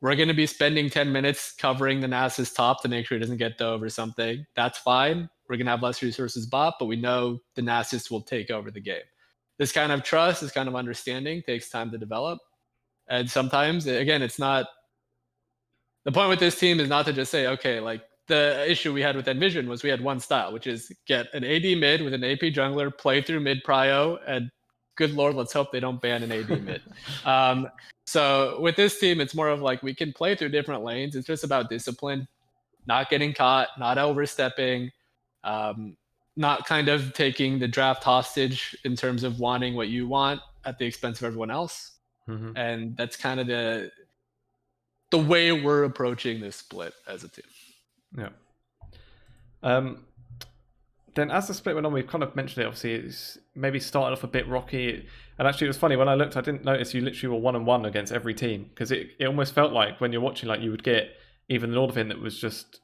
we're going to be spending 10 minutes covering the Nasus top to make sure he doesn't get dove or something. That's fine. We're going to have less resources bot, but we know the Nasus will take over the game. This kind of trust, this kind of understanding takes time to develop. And sometimes, again, it's not... The point with this team is not to just say, okay, like the issue we had with NVision was we had one style, which is get an AD mid with an AP jungler, play through mid prio, and good lord, let's hope they don't ban an AD mid. So with this team, it's more of like we can play through different lanes. It's just about discipline, not getting caught, not overstepping, not kind of taking the draft hostage in terms of wanting what you want at the expense of everyone else. And that's kind of the way we're approaching this split as a team. Yeah. Then as the split went on, we've kind of mentioned it, obviously it's maybe started off a bit rocky, and actually it was funny when I looked, I didn't notice you literally were 1-1 against every team, because it almost felt like when you're watching, like you would get even an Nordavind that was just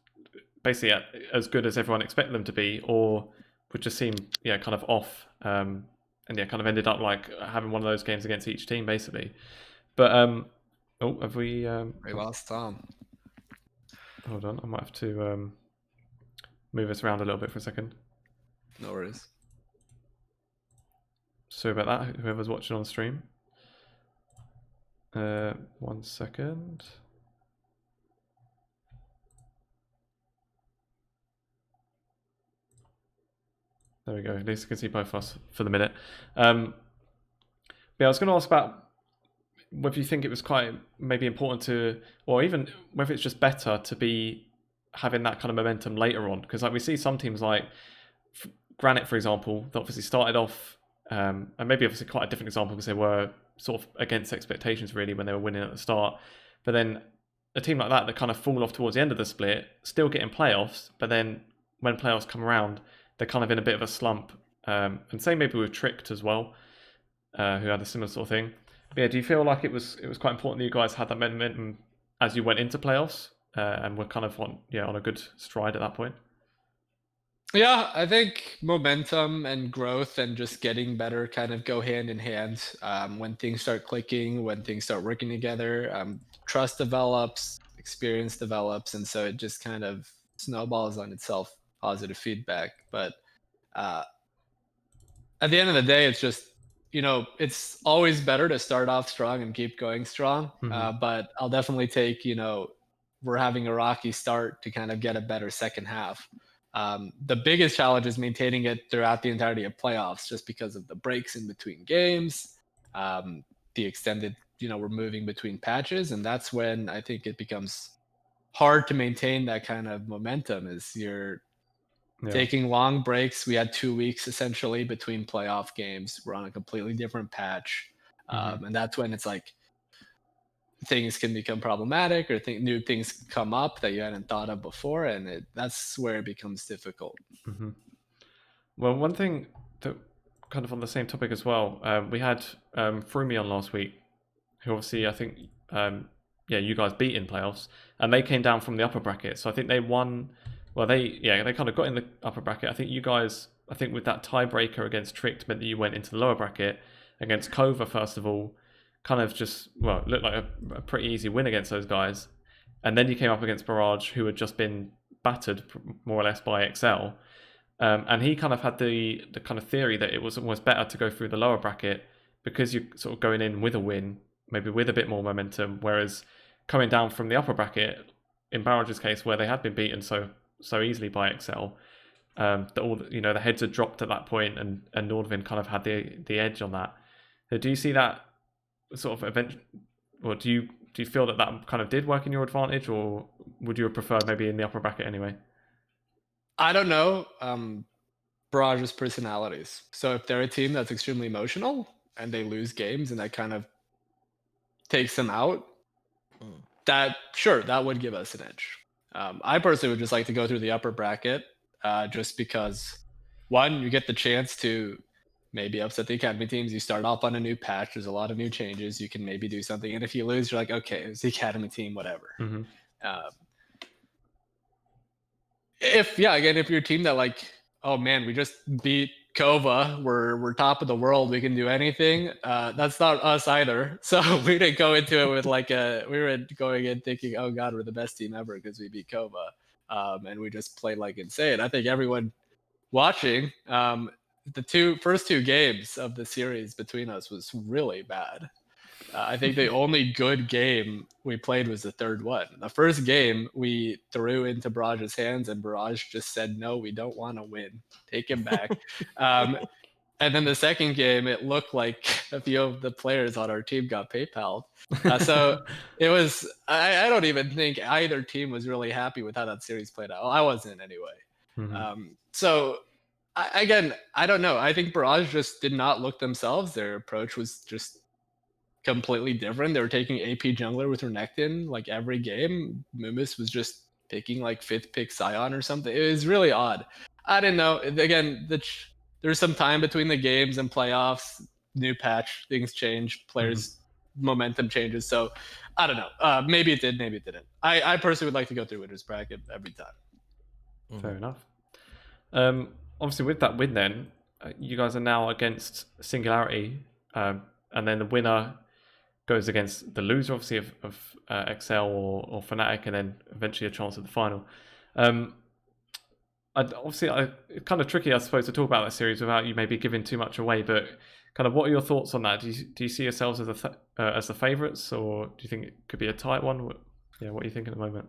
basically as good as everyone expected them to be, or would just seem kind of off, and kind of ended up like having one of those games against each team basically. But have we lost Tom. Hold on, I might have to move us around a little bit for a second. No worries. Sorry about that, whoever's watching on stream. 1 second. There we go. At least I can see both of us for the minute. Yeah, I was going to ask about whether you think it was quite maybe important to, or even whether it's just better to be having that kind of momentum later on. Because like we see some teams like Granite, for example, that obviously started off, and maybe obviously quite a different example because they were sort of against expectations really when they were winning at the start. But then a team like that kind of fall off towards the end of the split, still get in playoffs, but then when playoffs come around, they're kind of in a bit of a slump. And same maybe with Tricked as well, who had a similar sort of thing. But yeah, do you feel like it was quite important that you guys had that momentum as you went into playoffs and were kind of on a good stride at that point? Yeah, I think momentum and growth and just getting better kind of go hand in hand. When things start clicking, when things start working together, trust develops, experience develops, and so it just kind of snowballs on itself, positive feedback. But at the end of the day, it's just, it's always better to start off strong and keep going strong. But I'll definitely take, we're having a rocky start to kind of get a better second half. The biggest challenge is maintaining it throughout the entirety of playoffs, just because of the breaks in between games, the extended, we're moving between patches. And that's when I think it becomes hard to maintain that kind of momentum, is you're taking long breaks. We had 2 weeks essentially between playoff games. We're on a completely different patch. And that's when it's like things can become problematic, or new things come up that you hadn't thought of before, and that's where it becomes difficult. Well, one thing that kind of on the same topic as well, we had Frumi on last week, who obviously I think you guys beat in playoffs, and they came down from the upper bracket, so I think they won. Well, they kind of got in the upper bracket. I think you guys, with that tiebreaker against Tricked, meant that you went into the lower bracket against Kova first of all. Kind of just, it looked like a pretty easy win against those guys. And then you came up against Barrage, who had just been battered more or less by XL. And he kind of had the kind of theory that it was almost better to go through the lower bracket because you're sort of going in with a win, maybe with a bit more momentum, whereas coming down from the upper bracket, in Barrage's case, where they had been beaten so easily by XL, the heads had dropped at that point, and Nordavind kind of had the edge on that. So do you see that sort of event, or do you feel that kind of did work in your advantage, or would you have preferred maybe in the upper bracket anyway? I don't know. Barrage's personalities. So if they're a team that's extremely emotional and they lose games and that kind of takes them out, that would give us an edge. I personally would just like to go through the upper bracket, just because, one, you get the chance to maybe upset the Academy teams. You start off on a new patch. There's a lot of new changes. You can maybe do something. And if you lose, you're like, okay, it's the Academy team, whatever. If you're a team that like, oh man, we just beat Kova, we're top of the world, we can do anything. That's not us either. So we didn't go into it with we were going in thinking, oh god, we're the best team ever because we beat Kova. And we just played like insane. I think everyone watching, the first two games of the series between us was really bad. I think the only good game we played was the third one. The first game we threw into Barrage's hands, and Barrage just said, no, we don't want to win. Take him back. And then the second game, it looked like a few of the players on our team got PayPal'd. So it was, I don't even think either team was really happy with how that series played out. Well, I wasn't anyway. So I don't know. I think Barrage just did not look themselves. Their approach was just completely different. They were taking AP jungler with Renekton like every game. Mumus was just picking like 5th pick Sion or something. It was really odd. I didn't know. Again, there's some time between the games and playoffs. New patch, things change, players' momentum changes. So I don't know. Maybe it did, maybe it didn't. I personally would like to go through winner's bracket every time. Fair enough. Obviously, with that win, then you guys are now against Singularity, and then the winner goes against the loser, obviously, of XL or Fnatic, and then eventually a chance at the final. It's kind of tricky, I suppose, to talk about that series without you maybe giving too much away. But kind of, what are your thoughts on that? Do you see yourselves as the favourites, or do you think it could be a tight one? What are you thinking at the moment?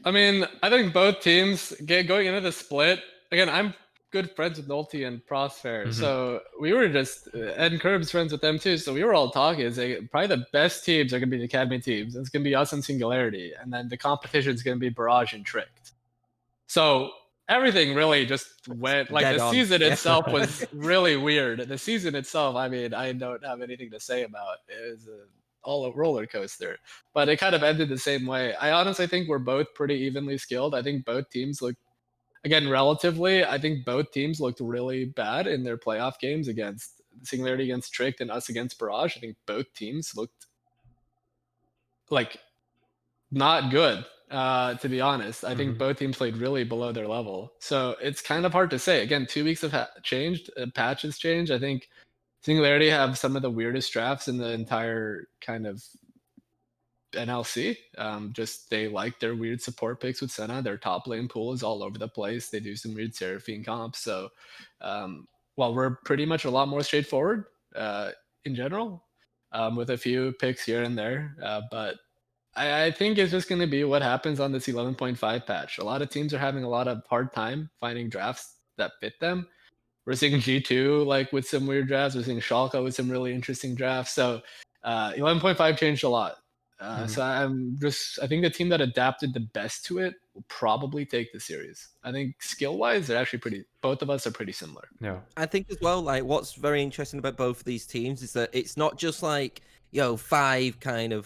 I mean, I think both teams going into the split. Again, I'm good friends with Nolty and Prosper, Mhm. so we were just and Curb's friends with them too. So we were all talking. It's like, probably the best teams are gonna be the Academy teams. It's gonna be us and Singularity, and then the competition is gonna be Barrage and Tricked. So everything really just went like Dead the on. season Yeah. itself was really weird. The season itself, I mean, I don't have anything to say about. It was all a roller coaster, but it kind of ended the same way. I honestly think we're both pretty evenly skilled. I think both teams look, again, relatively, I think both teams looked really bad in their playoff games against Singularity against Tricked and us against Barrage. I think both teams looked like not good, to be honest. I think both teams played really below their level. So it's kind of hard to say. Again, 2 weeks have changed, patches changed. I think Singularity have some of the weirdest drafts in the entire kind of NLC. Just they like their weird support picks with Senna. Their top lane pool is all over the place. They do some weird Seraphine comps. So while we're pretty much a lot more straightforward in general, with a few picks here and there, but I think it's just going to be what happens on this 11.5 patch. A lot of teams are having a lot of hard time finding drafts that fit them. We're seeing G2 like with some weird drafts. We're seeing Schalke with some really interesting drafts. So 11.5 changed a lot. So I think the team that adapted the best to it will probably take the series. I think skill-wise, they're actually both of us are pretty similar. Yeah. I think as well, like what's very interesting about both of these teams is that it's not just like, five kind of,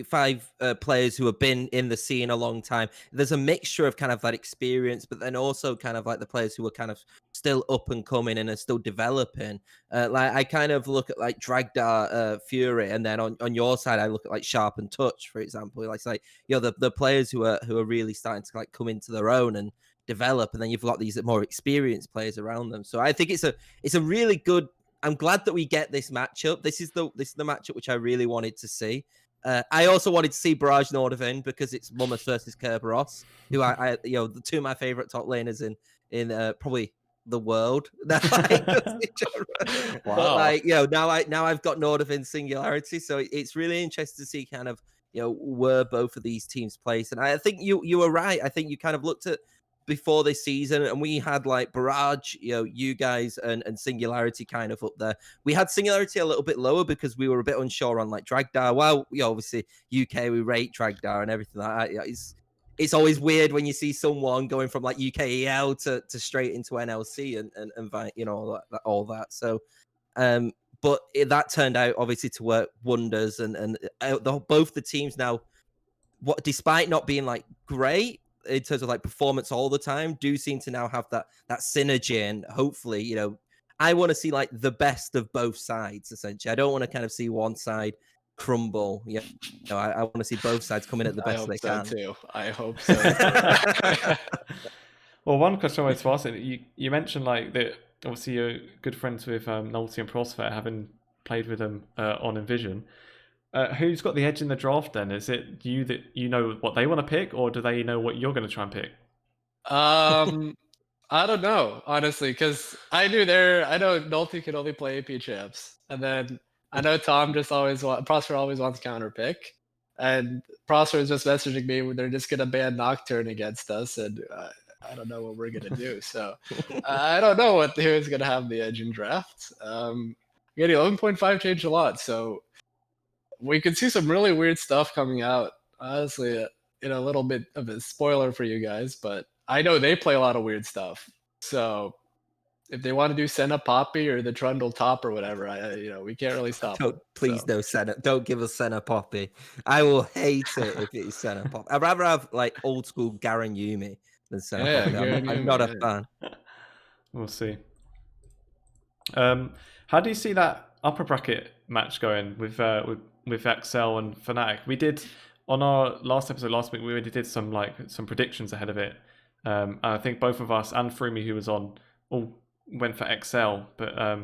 five players who have been in the scene a long time. There's a mixture of kind of that experience, but then also kind of like the players who are kind of still up and coming and are still developing. Like I kind of look at like Dragdar, Fury, and then on your side, I look at like Sharp and Touch, for example. Like the players who are really starting to like come into their own and develop, and then you've got these more experienced players around them. So I think it's a really good. I'm glad that we get this matchup. This is the matchup which I really wanted to see. I also wanted to see Barrage Nordavind because it's Mummers versus Kerberos, who I the two of my favorite top laners in probably the world. But like now I've got Nordavind Singularity, so it's really interesting to see kind of where both of these teams place. And I think you were right. I think you kind of looked at before this season, and we had like Barrage, you guys and Singularity kind of up there. We had Singularity a little bit lower because we were a bit unsure on like Dragdar. Well, obviously UK we rate Dragdar and everything like that. It's always weird when you see someone going from like UKEL to straight into NLC and all that. So, but that turned out obviously to work wonders, and both the teams now, despite not being like great in terms of like performance all the time, do seem to now have that synergy, and hopefully, I want to see like the best of both sides. Essentially, I don't want to kind of see one side crumble. I want to see both sides come in at the best they can. Too. I hope so too. Well, one question I wanted to ask, you mentioned like that obviously you're good friends with Nolty and Prosper, having played with them on NVision. Who's got the edge in the draft then? Is it you that you know what they want to pick, or do they know what you're going to try and pick? I don't know, honestly, because I know Nolty can only play AP champs, and then I know Tom Prosper always wants counter pick, and Prosper is just messaging me when they're just gonna ban Nocturne against us, and I don't know what we're gonna do. So I don't know who is gonna have the edge in draft. Again, 11.5 changed a lot, so we could see some really weird stuff coming out. Honestly, in a little bit of a spoiler for you guys, but I know they play a lot of weird stuff. So if they want to do Senna Poppy or the Trundle top or whatever, we can't really stop. No Senna. Don't give us Senna Poppy. I will hate it if it's Senna Poppy. I'd rather have like old school Garen Yumi than Senna Poppy. I'm not a fan. We'll see. How do you see that upper bracket match going with XL and Fnatic? We did on our last episode last week. We already did some predictions ahead of it. I think both of us and Frumi, who was on, all went for XL. But I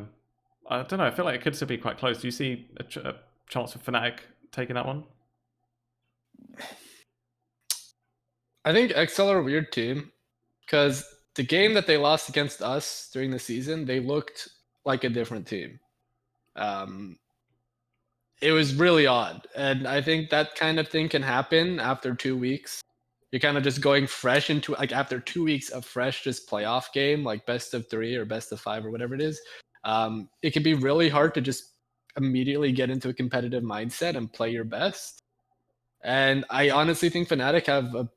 don't know. I feel like it could still be quite close. Do you see a chance for Fnatic taking that one? I think XL are a weird team because the game that they lost against us during the season, they looked like a different team. It was really odd, and I think that kind of thing can happen after 2 weeks you're kind of just going fresh into like after 2 weeks of fresh just playoff game, like best of 3 or best of 5 or whatever it is. It can be really hard to just immediately get into a competitive mindset and play your best. And I honestly think Fnatic have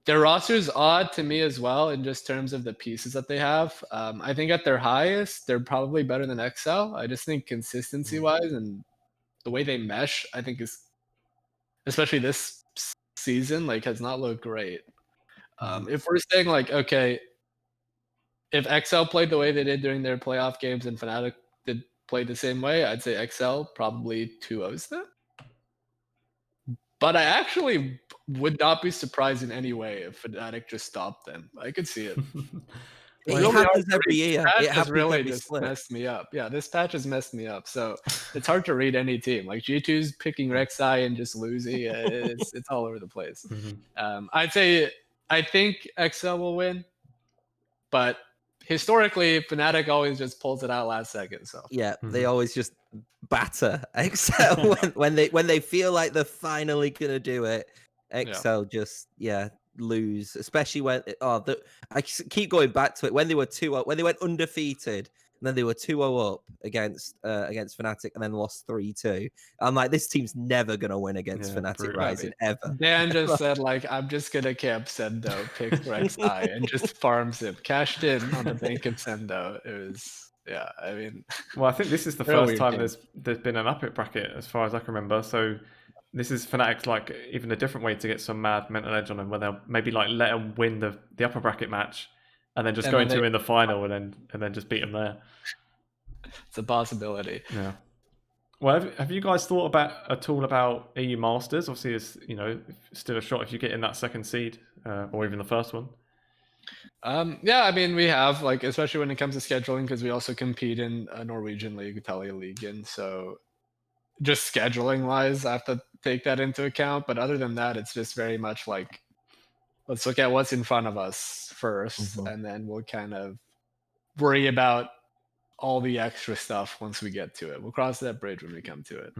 their roster is odd to me as well in just terms of the pieces that they have. I think at their highest, they're probably better than XL. I just think consistency-wise and the way they mesh, I think is, especially this season, like has not looked great. If we're saying like, okay, if XL played the way they did during their playoff games and Fnatic did play the same way, I'd say XL probably 2-0s them. But I actually would not be surprised in any way if Fnatic just stopped them. I could see it. It happens every year. This patch It has happens really every just split. messed me up. Yeah, this patch has messed me up. So it's hard to read any team. Like G2's picking Rek'Sai and just losing. It's all over the place. I think XL will win, but historically, Fnatic always just pulls it out last second. So yeah, they always just batter XL when they feel like they're finally gonna do it. XL just lose, especially when I keep going back to it when they were 2-0, when they went undefeated and then they were 2-0 up against Fnatic and then lost 3-2. I'm like, this team's never gonna win against Fnatic Rising ever. Dan just said like, I'm just gonna camp Sendo, pick Rek'Sai, and just farms him. Cashed in on the bank of Sendo. It was I mean, well, I think this is the first time there's been an up bracket as far as I can remember. So this is Fnatic's like even a different way to get some mad mental edge on them, where they'll maybe like let them win the upper bracket match, and then just go into in the final, and then just beat them there. It's a possibility. Yeah. Well, have you guys thought at all about EU Masters? Obviously, it's still a shot if you get in that second seed or even the first one. I mean, we have like, especially when it comes to scheduling, because we also compete in a Norwegian league, Telia League, and so just scheduling wise, I have to take that into account. But other than that, it's just very much like, let's look at what's in front of us first, and then we'll kind of worry about all the extra stuff once we get to it. We'll cross that bridge when we come to it.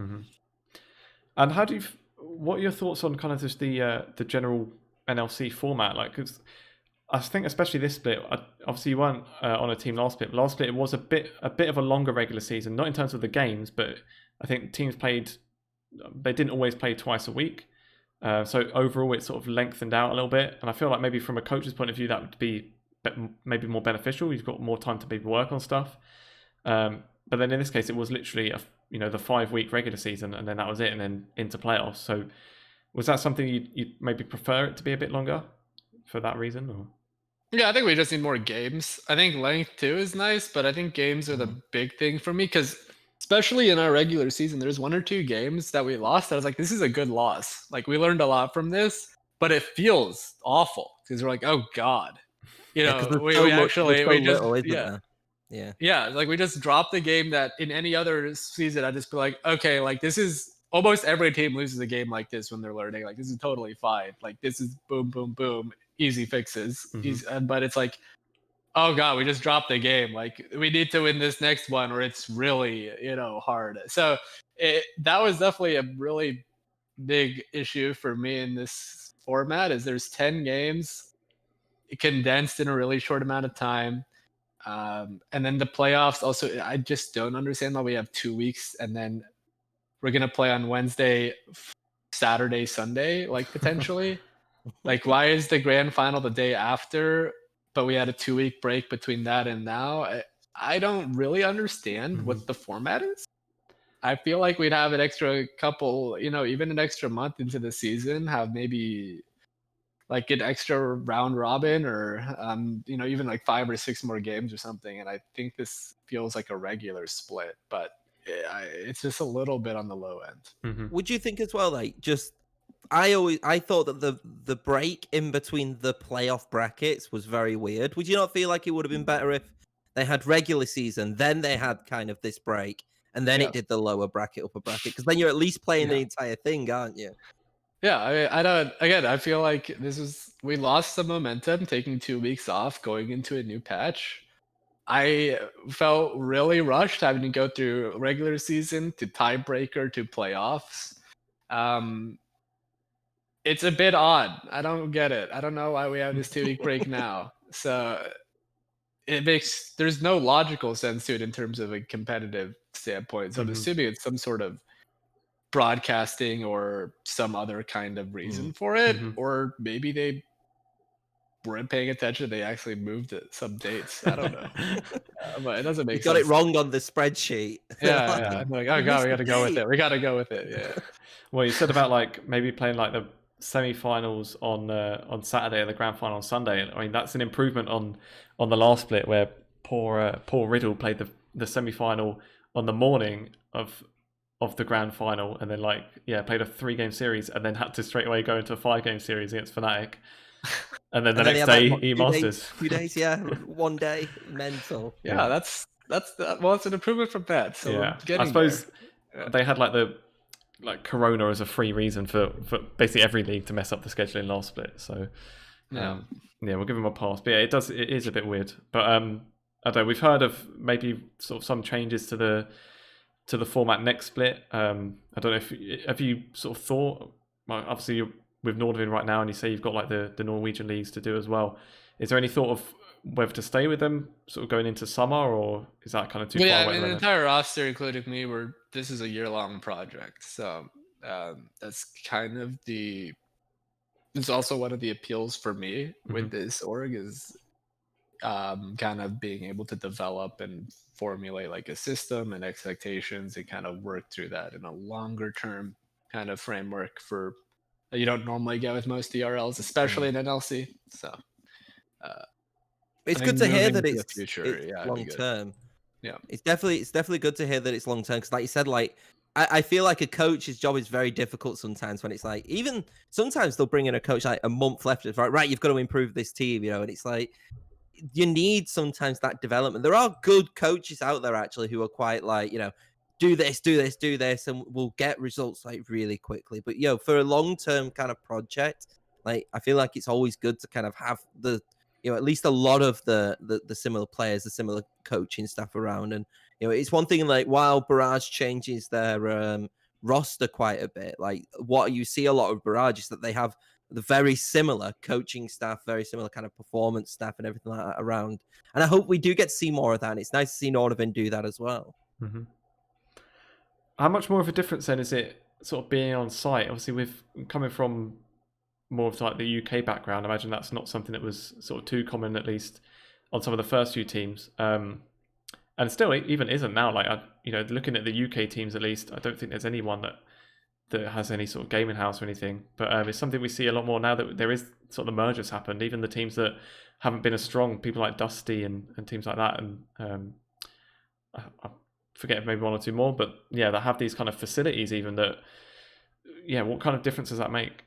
And what are your thoughts on kind of just the general NLC format? Like, because I think especially this split, obviously you weren't on a team last split. But last split it was a bit of a longer regular season, not in terms of the games, but I think teams they didn't always play twice a week. So overall it sort of lengthened out a little bit. And I feel like maybe from a coach's point of view, that would be maybe more beneficial. You've got more time to maybe work on stuff. But then in this case, it was literally the 5-week regular season, and then that was it, and then into playoffs. So was that something you maybe prefer it to be a bit longer for that reason? Or? Yeah, I think we just need more games. I think length too is nice, but I think games are the big thing for me, because especially in our regular season, there's 1 or 2 games that we lost. I was like, this is a good loss. Like, we learned a lot from this, but it feels awful because we're like, oh God, like we just dropped the game that in any other season, I'd just be like, okay, like this is almost every team loses a game like this when they're learning. Like, this is totally fine. Like, this is boom, boom, boom, easy fixes. But it's like, oh God, we just dropped the game. Like, we need to win this next one or it's really, hard. So that was definitely a really big issue for me in this format, is there's 10 games condensed in a really short amount of time. And then the playoffs also, I just don't understand why we have 2 weeks and then we're going to play on Wednesday, Saturday, Sunday, like potentially. Like, why is the grand final the day after, but we had a 2-week break between that and now? I don't really understand what the format is. I feel like we'd have an extra couple, even an extra month into the season, have maybe like an extra round robin or, even like 5 or 6 more games or something. And I think this feels like a regular split, but it's just a little bit on the low end. Would you think as well, like, I thought that the break in between the playoff brackets was very weird. Would you not feel like it would have been better if they had regular season, then they had kind of this break, and then it did the lower bracket, upper bracket? Because then you're at least playing the entire thing, aren't you? Yeah, I don't. Again, I feel like we lost some momentum taking 2 weeks off going into a new patch. I felt really rushed having to go through regular season to tiebreaker to playoffs. It's a bit odd. I don't get it. I don't know why we have this 2-week break now. So there's no logical sense to it in terms of a competitive standpoint. So I'm assuming it's some sort of broadcasting or some other kind of reason for it, or maybe they weren't paying attention. They actually moved some dates. I don't know, but it doesn't make sense. You got it wrong on the spreadsheet. Yeah. I'm like, oh god, we got to go with it. We got to go with it. Yeah. Well, you said about like maybe playing like the semi-finals on Saturday and the grand final on Sunday. I mean, that's an improvement on the last split where poor Riddle played the semi-final on the morning of the grand final, and then played a 3-game series, and then had to straight away go into a 5-game series against Fnatic, and then the next day Masters. 2 days, yeah, 1 day, mental. Yeah, that's it's an improvement from that. So yeah, I suppose they had like Corona as a free reason for basically every league to mess up the scheduling last split. So we'll give them a pass. But yeah, it is a bit weird. But I don't know, we've heard of maybe sort of some changes to the format next split. I don't know have you sort of thought, well, obviously you're with Nordavind right now and you say you've got like the Norwegian leagues to do as well. Is there any thought of whether to stay with them sort of going into summer, or is that kind of too far away? Yeah, I mean, the entire roster, including me, this is a year-long project. So that's kind of it's also one of the appeals for me with this org is kind of being able to develop and formulate like a system and expectations and kind of work through that in a longer term kind of framework for that you don't normally get with most DRLs, especially in NLC. So it's good to hear that it's yeah, long term. Yeah, it's definitely good to hear that it's long term, because like you said, like I feel like a coach's job is very difficult sometimes when it's like, even sometimes they'll bring in a coach like a month left. It's like, right, you've got to improve this team, and it's like you need sometimes that development. There are good coaches out there actually who are quite like, do this, and we'll get results like really quickly. But for a long-term kind of project, like I feel like it's always good to kind of have the at least a lot of the similar players, the similar coaching staff around. And it's one thing like while Barrage changes their roster quite a bit, like what you see a lot of Barrage is that they have the very similar coaching staff, very similar kind of performance staff and everything like that around. And I hope we do get to see more of that. And it's nice to see Nordavind do that as well. Mm-hmm. How much more of a difference then is it sort of being on site? Obviously, with coming from more of like the UK background, I imagine that's not something that was sort of too common, at least on some of the first few teams. And still, it even isn't now. Like, looking at the UK teams, at least, I don't think there's anyone that has any sort of gaming house or anything. But it's something we see a lot more now that there is sort of the mergers happened. Even the teams that haven't been as strong, people like Dusty and teams like that, and I forget maybe one or two more, but yeah, that have these kind of facilities even that, what kind of difference does that make?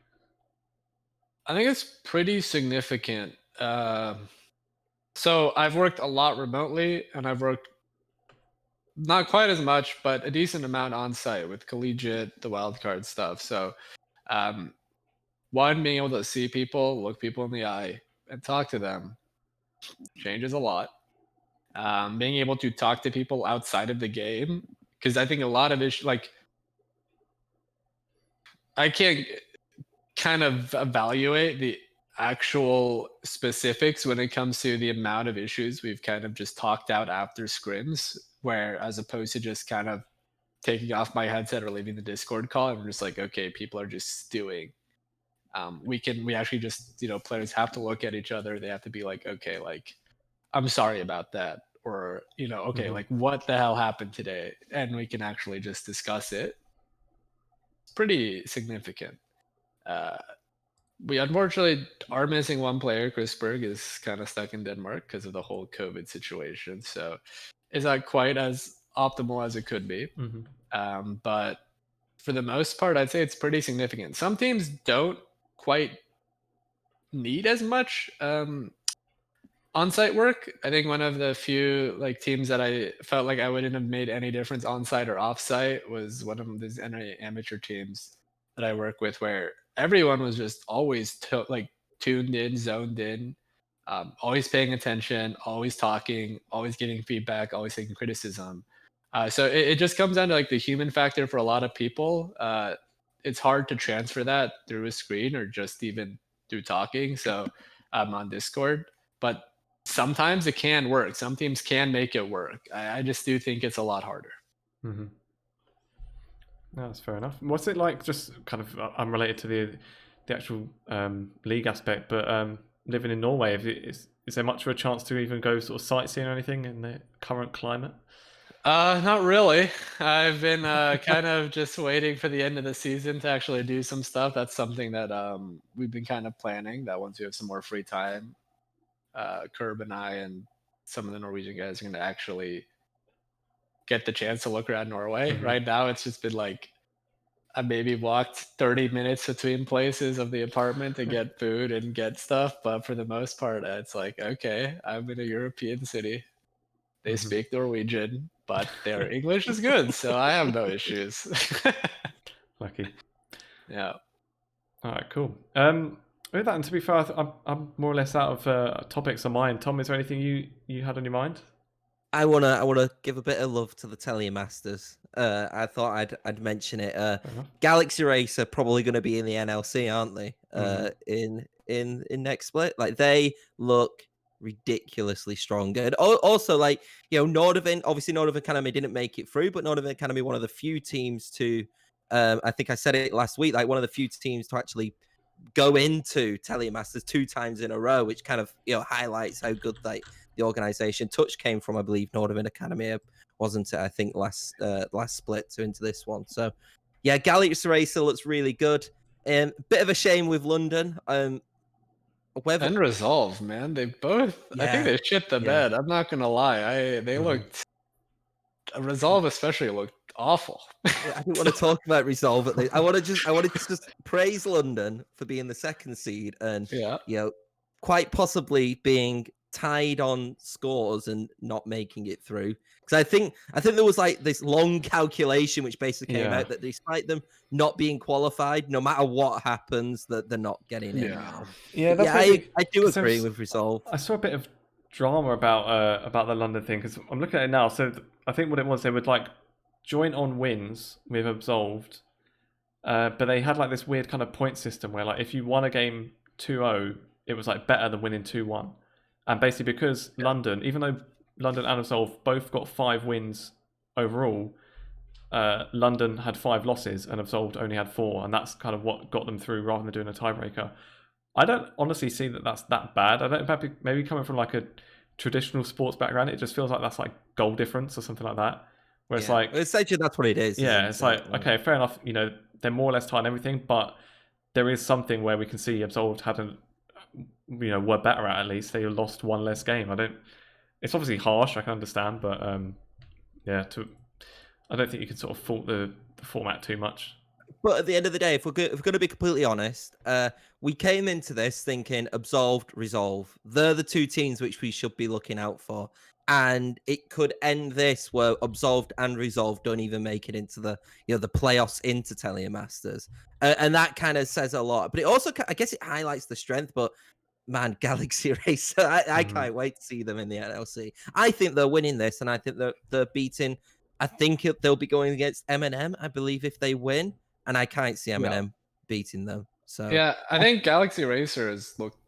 I think it's pretty significant. So I've worked a lot remotely, and I've worked not quite as much, but a decent amount on site with collegiate, the wildcard stuff. So one, being able to see people, look people in the eye, and talk to them changes a lot. Being able to talk to people outside of the game, because I think a lot of issues, like I can't kind of evaluate the actual specifics when it comes to the amount of issues we've kind of just talked out after scrims, where as opposed to just kind of taking off my headset or leaving the Discord call, and we're just like, okay, people are just stewing. We actually just, players have to look at each other. They have to be like, okay, like, I'm sorry about that. Or, okay, like what the hell happened today? And we can actually just discuss it. It's pretty significant. We unfortunately are missing one player. Chrisberg is kind of stuck in Denmark because of the whole COVID situation. So it's not quite as optimal as it could be. But for the most part, I'd say it's pretty significant. Some teams don't quite need as much on-site work. I think one of the few teams that I felt like I wouldn't have made any difference on-site or off-site was one of these amateur teams that I work with, where everyone was just always tuned in, zoned in, always paying attention, always talking, always giving feedback, always taking criticism. So it just comes down to the human factor for a lot of people. it's hard to transfer that through a screen or just even through talking. So on Discord, but sometimes it can work. Some teams can make it work. I just do think it's a lot harder. Mm-hmm. No, that's fair enough. What's it like, just kind of unrelated to the actual league aspect, but living in Norway, is there much of a chance to even go sort of sightseeing or anything in the current climate? Not really. I've been kind of just waiting for the end of the season to actually do some stuff. That's something that we've been kind of planning, that once we have some more free time, Curb and I and some of the Norwegian guys are going to actually get the chance to look around Norway. Mm-hmm. Right now, it's just been like I maybe walked 30 minutes between places of the apartment to get food and get stuff. But for the most part, it's like, okay, I'm in a European city. They Mm-hmm. speak Norwegian, but their English is good, so I have no issues. Lucky. Yeah. All right, cool. With that, and to be fair, I'm more or less out of topics on mine. Tom, is there anything you had on your mind? I wanna give a bit of love to the Telia Masters. I thought I'd mention it. Galaxy Race are probably going to be in the NLC, aren't they? In next split, like they look ridiculously strong. And also, like, you know, Nordavind. Obviously, Nordavind Academy didn't make it through, but Nordavind Academy, one of the few teams to. I think I said it last week. Like one of the few teams to actually go into Telia Masters 2 times in a row, which kind of, you know, highlights how good the organization. Touch came from, I believe, Nordavind Academy, wasn't it? I think last split to into this one. So yeah, Galaxy Racer looks really good. Bit of a shame with London. And Resolve, man, they both. Yeah, I think they shit the bed. I'm not gonna lie. They looked. Resolve especially looked awful. I don't want to talk about Resolve at least. I want to just praise London for being the 2nd seed and you know, quite possibly being tied on scores and not making it through. Because I think there was like this long calculation which basically came out that despite them not being qualified, no matter what happens, that they're not getting in. I do agree with Resolve. I saw a bit of drama about the London thing, because I'm looking at it now. So I think what it was, they would like joint on wins with Absolved, but they had like this weird kind of point system where like if you won a game 2-0, it was like better than winning 2-1. And basically because London, even though London and Absolved both got 5 wins overall, London had 5 losses and Absolved only had 4, and that's kind of what got them through rather than doing a tiebreaker. I don't honestly see that that's that bad. I don't, maybe coming from like a traditional sports background, it just feels like that's like goal difference or something like that. Where it's like, essentially that's what it is. Yeah, it's like, okay, fair enough. You know, they're more or less tied and everything, but there is something where we can see Absolved hadn't, you know, were better at least. They lost 1 less game. It's obviously harsh, I can understand, but I don't think you can sort of fault the format too much. But at the end of the day, if we're going to be completely honest, we came into this thinking Absolved, Resolve. They're the 2 teams which we should be looking out for. And it could end this where Absolved and Resolve don't even make it into the playoffs into Telia Masters. And that kind of says a lot. But it also, I guess it highlights the strength. But man, Galaxy Racer, I can't wait to see them in the NLC. I think they're winning this, and I think they're beating. I think they'll be going against M&M, I believe, if they win. And I can't see M&M beating them. So yeah, I think Galaxy Racer has looked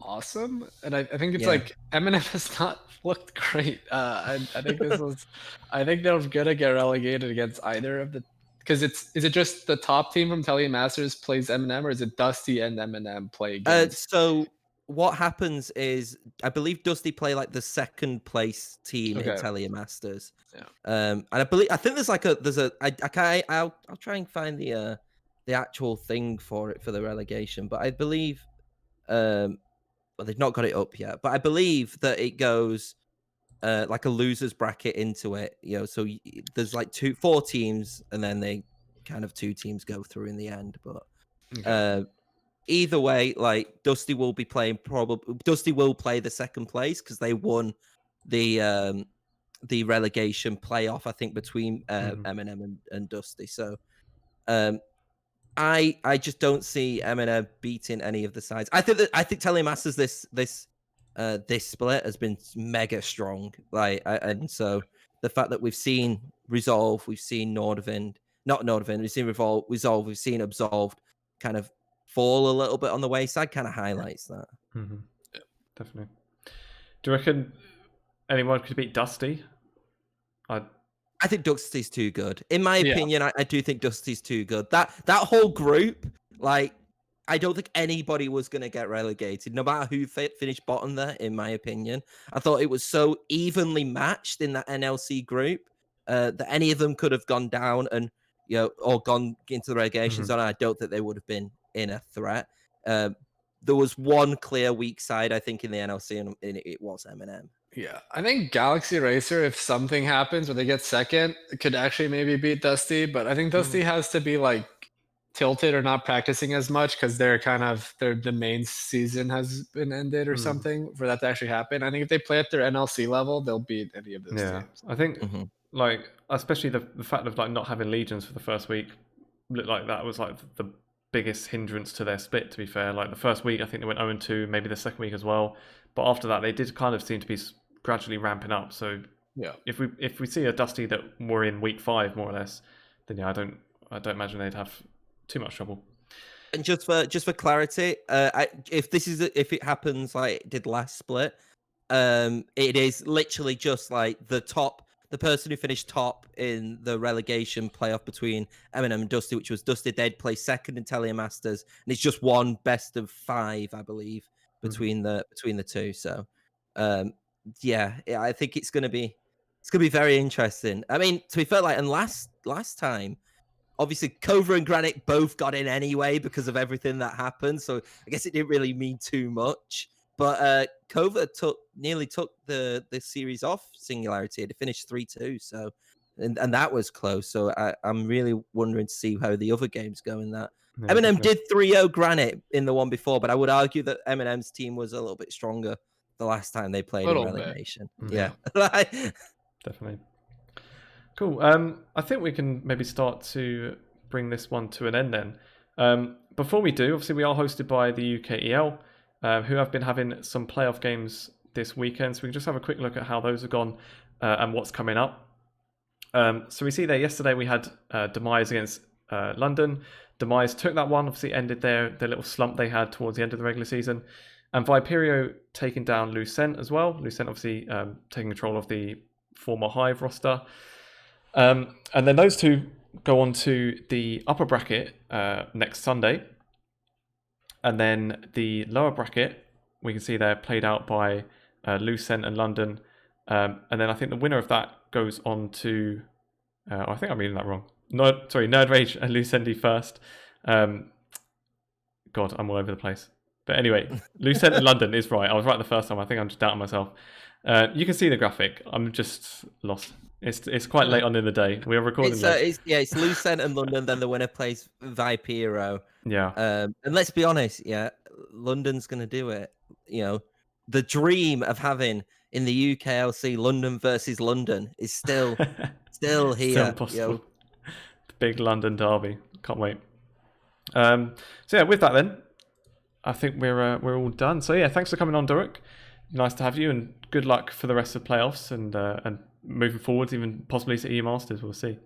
awesome, and I think it's like M&M has not looked great. I think this was. I think they're gonna get relegated against either of the. Because is it just the top team from Telia Masters plays M&M, or is it Dusty and M&M play against? So what happens is, I believe Dusty play like the 2nd place team in Telia Masters. Yeah. And I think I'll try and find the actual thing for it for the relegation, but I believe well, they've not got it up yet, but I believe that it goes like a losers bracket into it. You know, so there's like 4 teams, and then they kind of 2 teams go through in the end. But either way, like Dusty will be playing. Dusty will play the 2nd place because they won the relegation playoff, I think, between M&M and Dusty. So I just don't see M&M beating any of the sides. I think Telia Masters this split has been mega strong. And so the fact that we've seen Resolve, we've seen Nordavind, not Nordavind, we've seen Resolve, we've seen Absolved kind of fall a little bit on the wayside, kind of highlights that. Mm-hmm. Definitely. Do you reckon anyone could beat Dusty? I think Dusty's too good. In my opinion, I do think Dusty's too good. That whole group, like, I don't think anybody was going to get relegated, no matter who finished bottom there, in my opinion. I thought it was so evenly matched in that NLC group that any of them could have gone down and, or gone into the relegation zone. I don't think they would have been in a threat. There was one clear weak side, I think, in the NLC, and it was M&M. Yeah, I think Galaxy Racer, if something happens where they get second, could actually maybe beat Dusty. But I think Dusty has to be like tilted or not practicing as much because the main season has been ended or something for that to actually happen. I think if they play at their NLC level, they'll beat any of those teams. I think like especially the fact of like not having Legions for the first week looked like that was like the biggest hindrance to their split, to be fair. Like the first week I think they went 0-2, maybe the second week as well. But after that they did kind of seem to be gradually ramping up. So if we see a Dusty that were in week 5 more or less, then I don't imagine they'd have too much trouble. And just for clarity, if it happens like it did last split, it is literally just like the person who finished top in the relegation playoff between M&M and Dusty, which was Dusty, they'd play second in Telia Masters, and it's just one best of 5, I believe, between the two. So I think it's gonna be very interesting. I mean, to be fair, like, and last time, obviously Cova and Granite both got in anyway because of everything that happened. So I guess it didn't really mean too much. But Cova nearly took the series off Singularity. It finished 3-2. So and that was close. So I'm really wondering to see how the other games go in that. Yeah, M&M did 3-0 Granite in the one before, but I would argue that M&M's team was a little bit stronger the last time they played in relegation. Yeah. Definitely. Cool. I think we can maybe start to bring this one to an end then. Before we do, obviously we are hosted by the UKEL, who have been having some playoff games this weekend. So we can just have a quick look at how those have gone and what's coming up. So we see there yesterday we had Demise against London. Demise took that one, obviously ended their little slump they had towards the end of the regular season. And Viperio taking down Larssen as well. Larssen obviously taking control of the former Hive roster. And then those two go on to the upper bracket next Sunday. And then the lower bracket, we can see they're played out by Larssen and London. And then I think the winner of that goes on to... I think I'm reading that wrong. Nerd Rage and Larssen first. God, I'm all over the place. But anyway, Larssen and London is right. I was right the first time. I think I'm just doubting myself. You can see the graphic. I'm just lost. It's quite late on in the day. We are recording it's Larssen and London, then the winner plays Viperio. Yeah. And let's be honest, London's going to do it. The dream of having in the UKLC London versus London is still here. Still possible. The big London derby. Can't wait. So with that then, I think we're all done. So thanks for coming on, Doruk. Nice to have you, and good luck for the rest of the playoffs and moving forwards, even possibly to EU Masters. We'll see.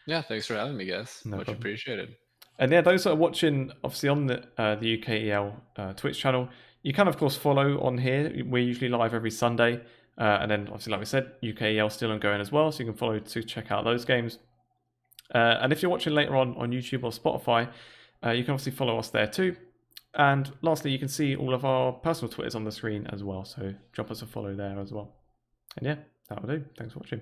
Yeah, thanks for having me, guys. Much appreciated. And those that are watching, obviously on the UKEL Twitch channel, you can of course follow on here. We're usually live every Sunday, and then obviously, like we said, UKEL still ongoing as well, so you can follow to check out those games. And if you're watching later on YouTube or Spotify, you can obviously follow us there too. And lastly, you can see all of our personal Twitters on the screen as well. So drop us a follow there as well. And that will do. Thanks for watching.